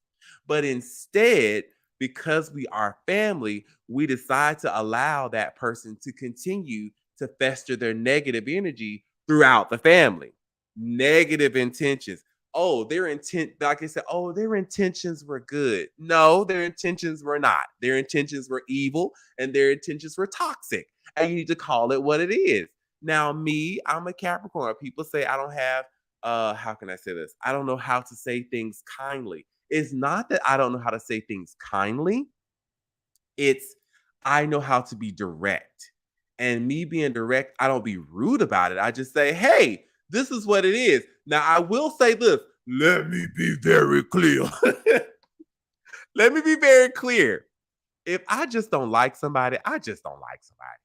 But instead, because we are family, we decide to allow that person to continue to fester their negative energy throughout the family. Negative intentions. Oh, like I said, oh, their intentions were good. No, their intentions were not. Their intentions were evil and their intentions were toxic. And you need to call it what it is. Now, me, I'm a Capricorn. People say I don't have, how can I say this? I don't know how to say things kindly. It's not that I don't know how to say things kindly. It's I know how to be direct. And me being direct, I don't be rude about it. I just say, hey, this is what it is. Now, I will say this. Let me be very clear. Let me be very clear. If I just don't like somebody, I just don't like somebody.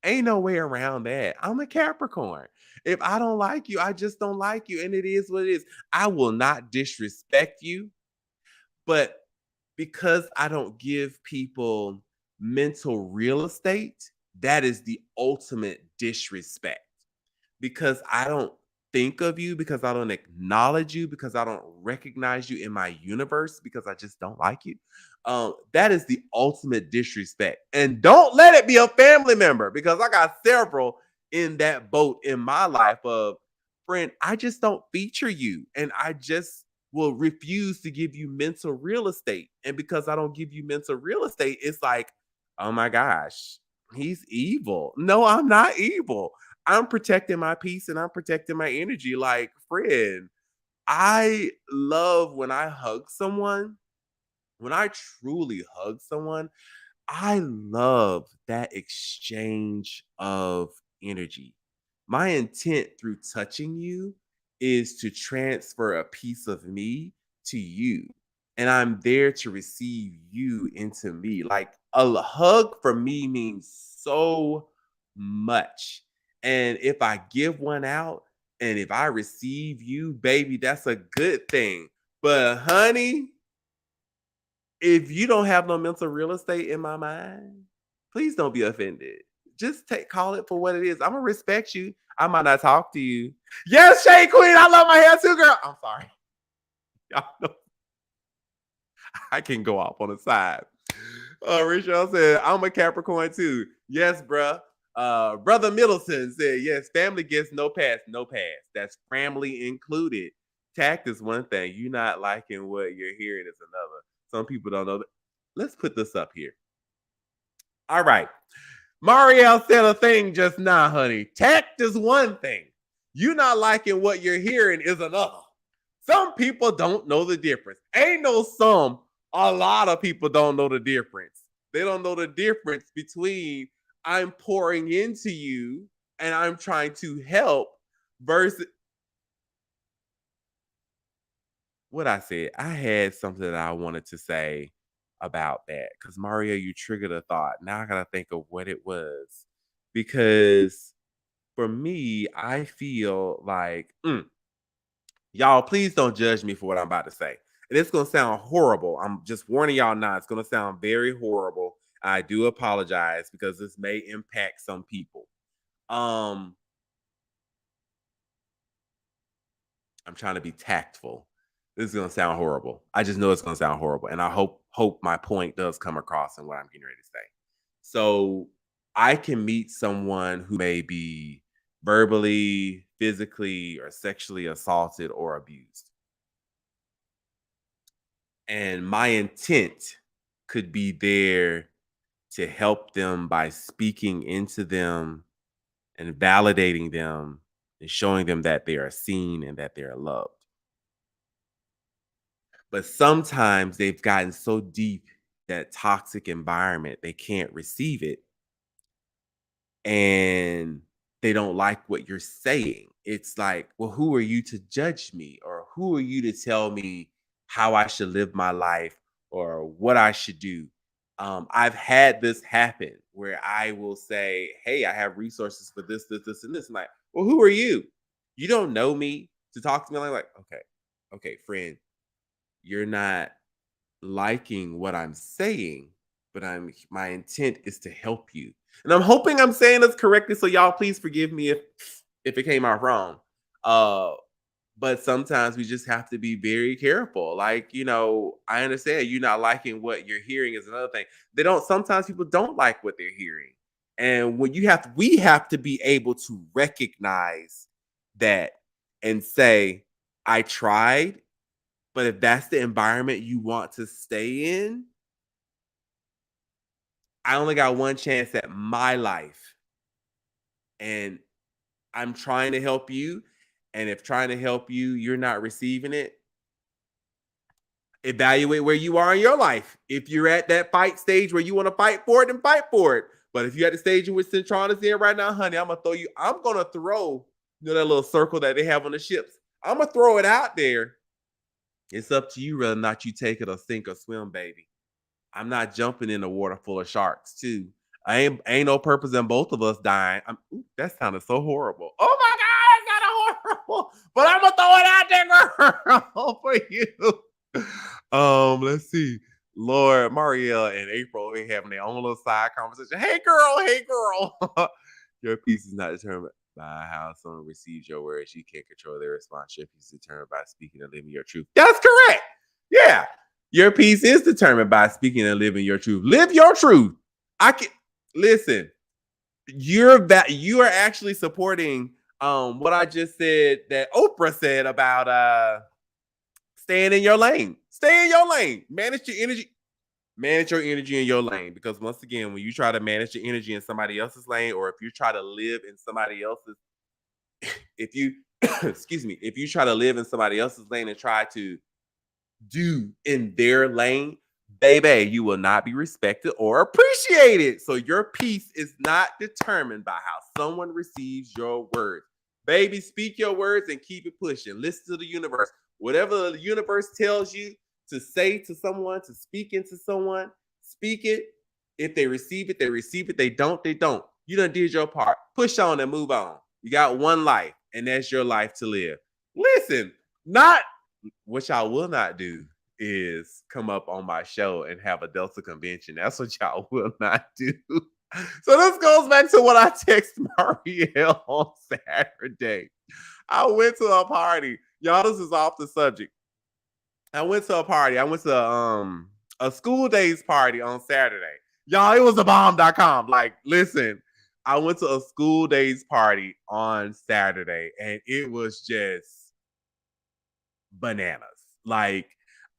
Ain't no way around that. I'm a Capricorn. If I don't like you, I just don't like you. And it is what it is. I will not disrespect you, but because I don't give people mental real estate, that is the ultimate disrespect. Because I don't think of you, because I don't acknowledge you, because I don't recognize you in my universe, because I just don't like you. That is the ultimate disrespect. And don't let it be a family member, because I got several in that boat in my life of, friend, I just don't feature you. And I just will refuse to give you mental real estate. And because I don't give you mental real estate, it's like, oh my gosh, he's evil. No, I'm not evil. I'm protecting my peace and I'm protecting my energy. Like, friend, I love when I hug someone, when I truly hug someone, I love that exchange of energy. My intent through touching you is to transfer a piece of me to you. And I'm there to receive you into me. Like a hug for me means so much. And if I give one out and if I receive you, baby, that's a good thing. But honey, if you don't have no mental real estate in my mind, please don't be offended. Just call it for what it is. I'm gonna respect you. I might not talk to you. Yes, Shay Queen, I love my hair too, girl. I'm sorry. Y'all know I can go off on the side. Rachel said, I'm a Capricorn too. Yes, bruh. Brother Middleton said, yes, family gets no pass, no pass. That's family included. Tact is one thing. You not liking what you're hearing is another. Some people don't know that. Let's put this up here. All right. Marielle said a thing just now, honey. Tact is one thing. You not liking what you're hearing is another. Some people don't know the difference. Ain't no some. A lot of people don't know the difference. They don't know the difference between I'm pouring into you and I'm trying to help versus what I said. I had something that I wanted to say about that because Mario, you triggered a thought. Now I gotta think of what it was because for me, I feel like y'all, please don't judge me for what I'm about to say. And it's gonna sound horrible. I'm just warning y'all now. It's gonna sound very horrible. I do apologize because this may impact some people. Um, I'm trying to be tactful. This is gonna sound horrible. I just know it's gonna sound horrible, and I hope my point does come across in what I'm getting ready to say. So I can meet someone who may be verbally, physically, or sexually assaulted or abused. And my intent could be there to help them by speaking into them and validating them and showing them that they are seen and that they are loved. But sometimes they've gotten so deep that toxic environment, they can't receive it and they don't like what you're saying. It's like, well, who are you to judge me? Or who are you to tell me how I should live my life or what I should do? I've had this happen where I will say, hey, I have resources for this, and this. I'm like, well, who are you? You don't know me to talk to me like okay, friend, you're not liking what I'm saying, but my intent is to help you. And I'm hoping I'm saying this correctly. So y'all please forgive me if it came out wrong. Uh but sometimes we just have to be very careful. Like, I understand you not liking what you're hearing is another thing. Sometimes people don't like what they're hearing. And we have to be able to recognize that and say, I tried, but if that's the environment you want to stay in, I only got one chance at my life. And I'm trying to help you. And if trying to help you, you're not receiving it, evaluate where you are in your life. If you're at that fight stage where you want to fight for it, then fight for it. But if you're at the stage in which Cintron is in right now, honey, I'm gonna throw, that little circle that they have on the ships. I'm gonna throw it out there. It's up to you whether or not you take it or sink or swim, baby. I'm not jumping in the water full of sharks, too. I ain't no purpose in both of us dying. That sounded so horrible. Oh my God, it's kind of horrible. But I'm gonna throw it out there, girl, for you. Let's see. Lord, Marielle and April are having their own little side conversation. Hey girl, Your peace is not determined. by how someone receives your words. You can't control their response. Your peace is determined by speaking and living your truth. That's correct. Yeah. Your peace is determined by speaking and living your truth. Live your truth. I can listen. You are actually supporting what I just said that Oprah said about staying in your lane. Stay in your lane. Manage your energy. Manage your energy in your lane. Because once again, when you try to manage your energy in somebody else's lane, or if you try to live in somebody else's, if you excuse me, if you try to live in somebody else's lane and try to do in their lane, baby, you will not be respected or appreciated. So your peace is not determined by how someone receives your words. Baby, speak your words and keep it pushing. Listen to the universe. Whatever the universe tells you to say to someone, to speak into someone, speak it. If they receive it, they receive it. They don't, they don't. You done did your part. Push on and move on. You got one life, and that's your life to live. Listen, not what y'all will not do is come up on my show and have a Delta convention. That's what y'all will not do. So this goes back to what I text Marielle on Saturday. I went to a party. Y'all, this is off the subject. I went to a party. I went to a school days party on Saturday. Y'all, it was a bomb.com. Like, listen, I went to a school days party on Saturday and it was just bananas. Like,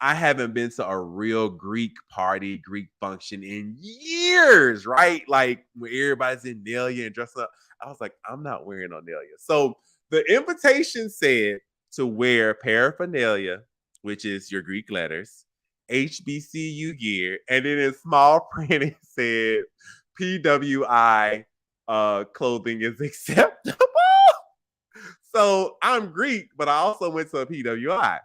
I haven't been to a real Greek party, Greek function in years, right? Like when everybody's in Nelia and dressed up. I was like, I'm not wearing no Nelia. So the invitation said to wear paraphernalia, which is your Greek letters, HBCU gear, and then in small print it said PWI clothing is acceptable. So I'm Greek, but I also went to a PWI.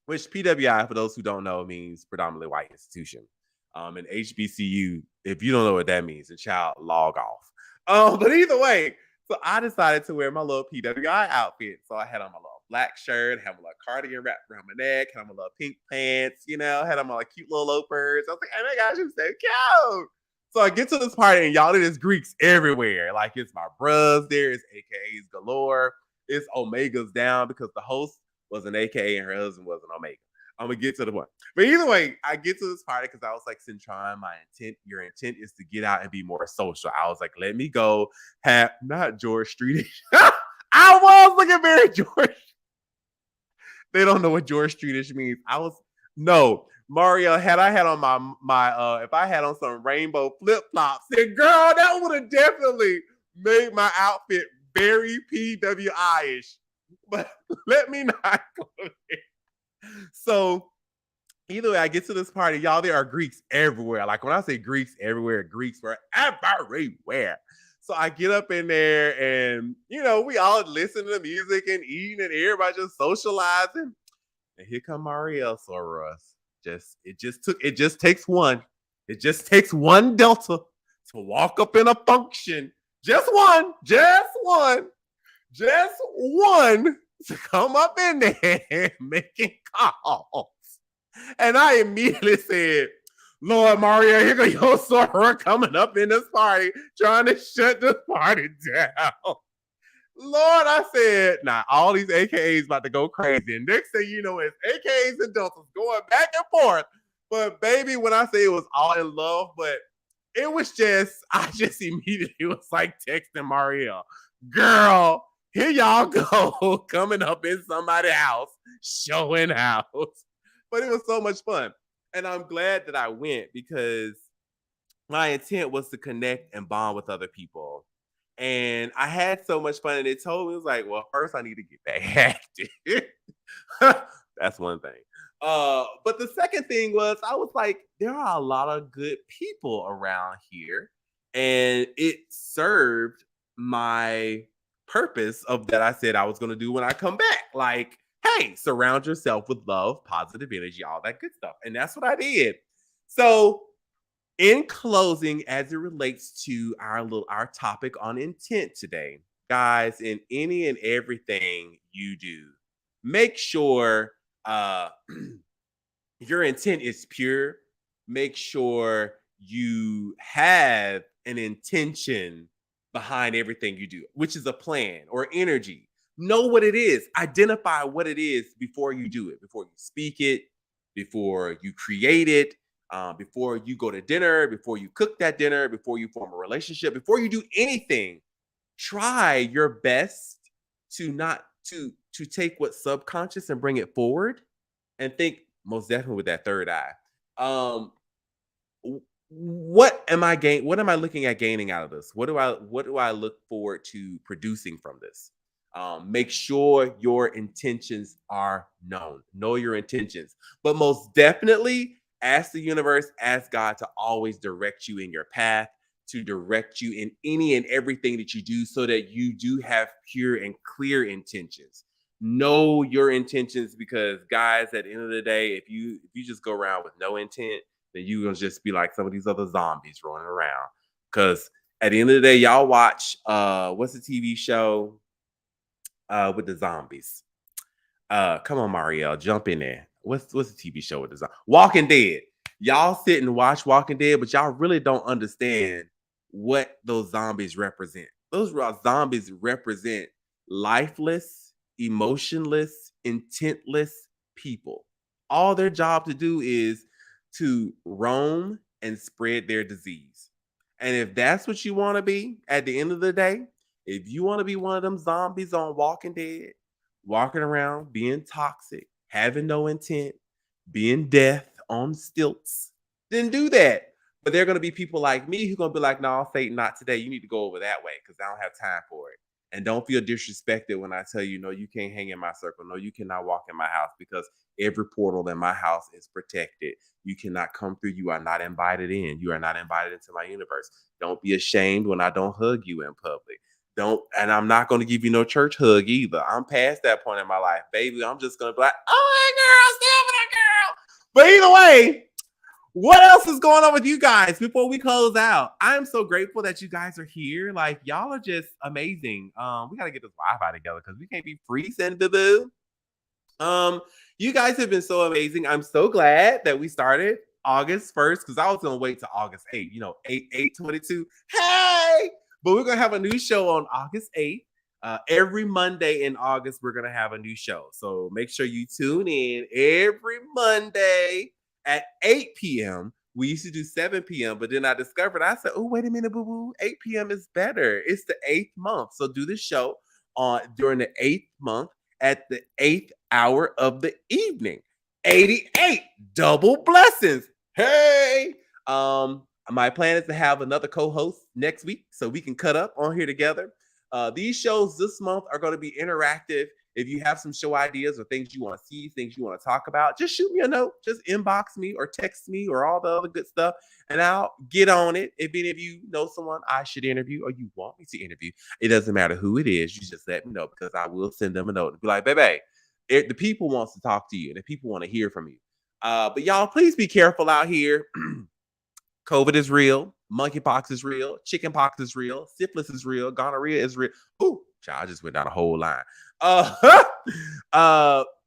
Which PWI, for those who don't know, means predominantly white institution. And HBCU, if you don't know what that means, the child log off. But either way, so I decided to wear my little PWI outfit. So I had on my little black shirt, had my little cardigan wrapped around my neck, had on my little pink pants, had on my like, cute little loafers. I was like, oh my gosh, I'm so cute. So I get to this party and y'all, there's Greeks everywhere. Like it's my bros there, it's AKAs galore, it's Omegas down because the host was an AKA and her husband was an Omega. I'm gonna get to the point. But either way, I get to this party because I was like, Cintron, your intent is to get out and be more social. I was like, let me go have not George Street. I was looking very George. They don't know what George Streetish means. Mario, had I had on my if I had on some rainbow flip-flops, then girl, that would have definitely made my outfit very PWI-ish. But let me not go there. So either way, I get to this party. Y'all, there are Greeks everywhere. Like when I say Greeks everywhere, Greeks were everywhere. So I get up in there and, we all listen to the music and eating and everybody just socializing. And here come Marielle Soros. It just takes one. It just takes one Delta to walk up in a function. Just one to come up in there making calls. And I immediately said, Lord Mario, here go your soror coming up in this party, trying to shut this party down. Lord, I said, all these AKAs about to go crazy. And next thing you know, it's AKAs and Deltas going back and forth. But baby, when I say it was all in love, but it was I just immediately was like texting Marielle, girl, here y'all go, coming up in somebody's house, showing out. But it was so much fun. And I'm glad that I went because my intent was to connect and bond with other people. And I had so much fun. And it told me, it was like, well, first I need to get back active. That's one thing. But the second thing was, I was like, there are a lot of good people around here. And it served my purpose of that I said I was going to do when I come back. Like, hey, surround yourself with love, positive energy, all that good stuff. And that's what I did. So in closing, as it relates to our topic on intent today, guys, in any and everything you do, make sure your intent is pure. Make sure you have an intention behind everything you do, which is a plan or energy. Know what it is. Identify what it is before you do it, before you speak it, before you create it, before you go to dinner, before you cook that dinner, before you form a relationship, before you do anything. Try your best to not to take what's subconscious and bring it forward, and think most definitely with that third eye. Um, what am I looking at gaining out of this? What do I look forward to producing from this? Make sure your intentions are known. Know your intentions, but most definitely ask the universe, ask God to always direct you in your path, to direct you in any and everything that you do, so that you do have pure and clear intentions. Know your intentions, because guys, at the end of the day, if you just go around with no intent, then you gonna just be like some of these other zombies running around. Because at the end of the day, y'all watch what's the TV show with the zombies? Come on, Mario, jump in there. What's the TV show with the zombies? Walking Dead. Y'all sit and watch Walking Dead, but y'all really don't understand what those zombies represent. Zombies represent lifeless, emotionless, intentless people. All their job to do is to roam and spread their disease. And if that's what you want to be at the end of the day, if you want to be one of them zombies on Walking Dead, walking around being toxic, having no intent, being death on stilts, then do that. But there are going to be people like me who are going to be like, no, Satan, not today. You need to go over that way because I don't have time for it. And don't feel disrespected when I tell you, no, you can't hang in my circle. No, you cannot walk in my house, because every portal in my house is protected. You cannot come through. You are not invited in. You are not invited into my universe. Don't be ashamed when I don't hug you in public. Don't, and I'm not going to give you no church hug either. I'm past that point in my life, baby. I'm just going to be like, oh, hey, girl, stay over there, girl. But either way, what else is going on with you guys before we close out? I'm so grateful that you guys are here. Like, y'all are just amazing. We got to get this Wi-Fi together because we can't be freezing, boo-boo. You guys have been so amazing. I'm so glad that we started August 1st, because I was gonna wait till August 8th, 8/22. Hey, but we're gonna have a new show on August 8th. Every Monday in August, we're gonna have a new show. So make sure you tune in every Monday at 8 p.m. We used to do 7 p.m., but then I discovered, I said, oh, wait a minute, boo-boo. 8 p.m. is better. It's the 8th month. So do the show on during the 8th month at the 8th hour of the evening. 88 double blessings. Hey. My plan is to have another co-host next week so we can cut up on here together. These shows this month are going to be interactive. If you have some show ideas or things you want to see, things you want to talk about, just shoot me a note, just inbox me or text me or all the other good stuff, and I'll get on it. If any of you know someone I should interview or you want me to interview, it doesn't matter who it is. You just let me know, because I will send them a note and be like, baby, the people wants to talk to you and the people want to hear from you. But y'all, please be careful out here. COVID is real. Monkeypox is real. Chickenpox is real. Syphilis is real. Gonorrhea is real. Ooh, child, I just went down a whole line.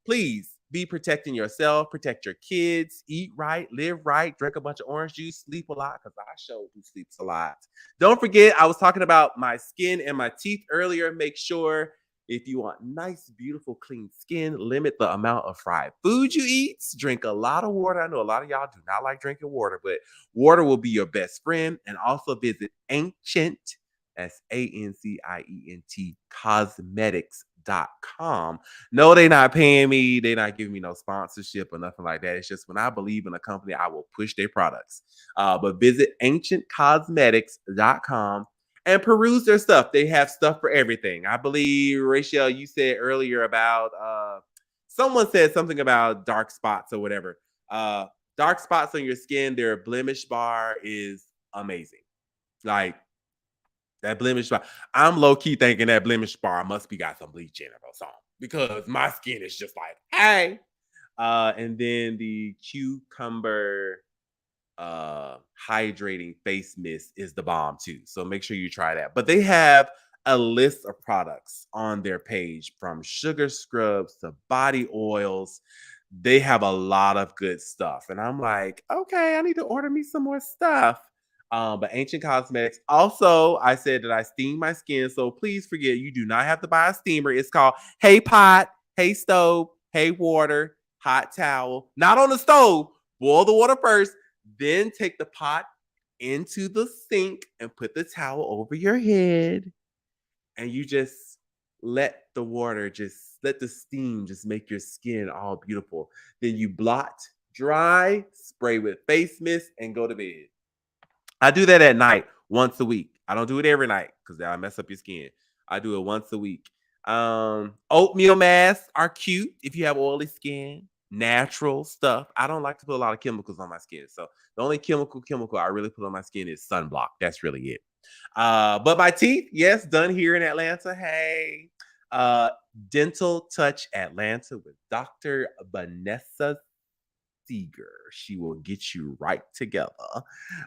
Please be protecting yourself. Protect your kids. Eat right. Live right. Drink a bunch of orange juice. Sleep a lot, because I sure do sleeps a lot. Don't forget, I was talking about my skin and my teeth earlier. Make sure, if you want nice, beautiful, clean skin, limit the amount of fried food you eat. Drink a lot of water. I know a lot of y'all do not like drinking water, but water will be your best friend. And also visit Ancient, that's ANCIENT, cosmetics.com. No, they're not paying me. They're not giving me no sponsorship or nothing like that. It's just when I believe in a company, I will push their products. But visit ancientcosmetics.com and peruse their stuff. They have stuff for everything. I believe, Rachel, you said earlier about someone said something about dark spots or whatever. Dark spots on your skin, their blemish bar is amazing. Like, that blemish bar, I'm low-key thinking that blemish bar must be got some bleach in it or something, because my skin is just like, hey. And then the cucumber hydrating face mist is the bomb too, so make sure you try that. But they have a list of products on their page, from sugar scrubs to body oils. They have a lot of good stuff, and I'm like, okay, I need to order me some more stuff. But Ancient Cosmetics. Also, I said that I steam my skin, so please forget you do not have to buy a steamer. It's called Hey Pot, Hey Stove, Hey Water, Hot Towel. Not on the stove. Boil the water first, then take the pot into the sink and put the towel over your head, and you just let the water let the steam just make your skin all beautiful. Then you blot, dry, spray with face mist, and go to bed. I do that at night once a week. I don't do it every night because that'll mess up your skin. I do it once a week. Oatmeal masks are cute if you have oily skin, natural stuff. I don't like to put a lot of chemicals on my skin. So the only chemical I really put on my skin is sunblock. That's really it. But my teeth, yes, done here in Atlanta. Hey, Dental Touch Atlanta with Dr. Vanessa Seeger. She will get you right together.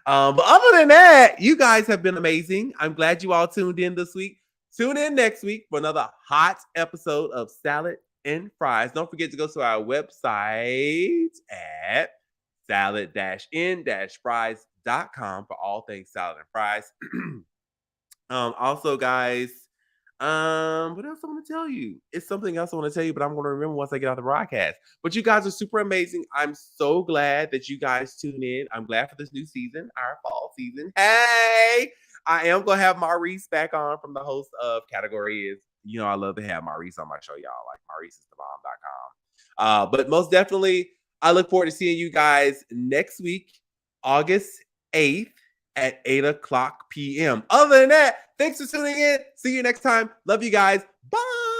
But other than that, you guys have been amazing. I'm glad you all tuned in this week. Tune in next week for another hot episode of Salad and Fries. Don't forget to go to our website at salad-in-fries.com for all things salad and fries. Also, guys, what else I want to tell you? It's something else I want to tell you, but I'm going to remember once I get out the broadcast. But you guys are super amazing. I'm so glad that you guys tune in. I'm glad for this new season, our fall season. Hey, I am going to have Maurice back on from the host of Category Is. You know, I love to have Maurice on my show, y'all. Like MauriceIsTheBomb.com. But most definitely, I look forward to seeing you guys next week, August 8th at 8 o'clock p.m. Other than that, thanks for tuning in. See you next time. Love you guys. Bye.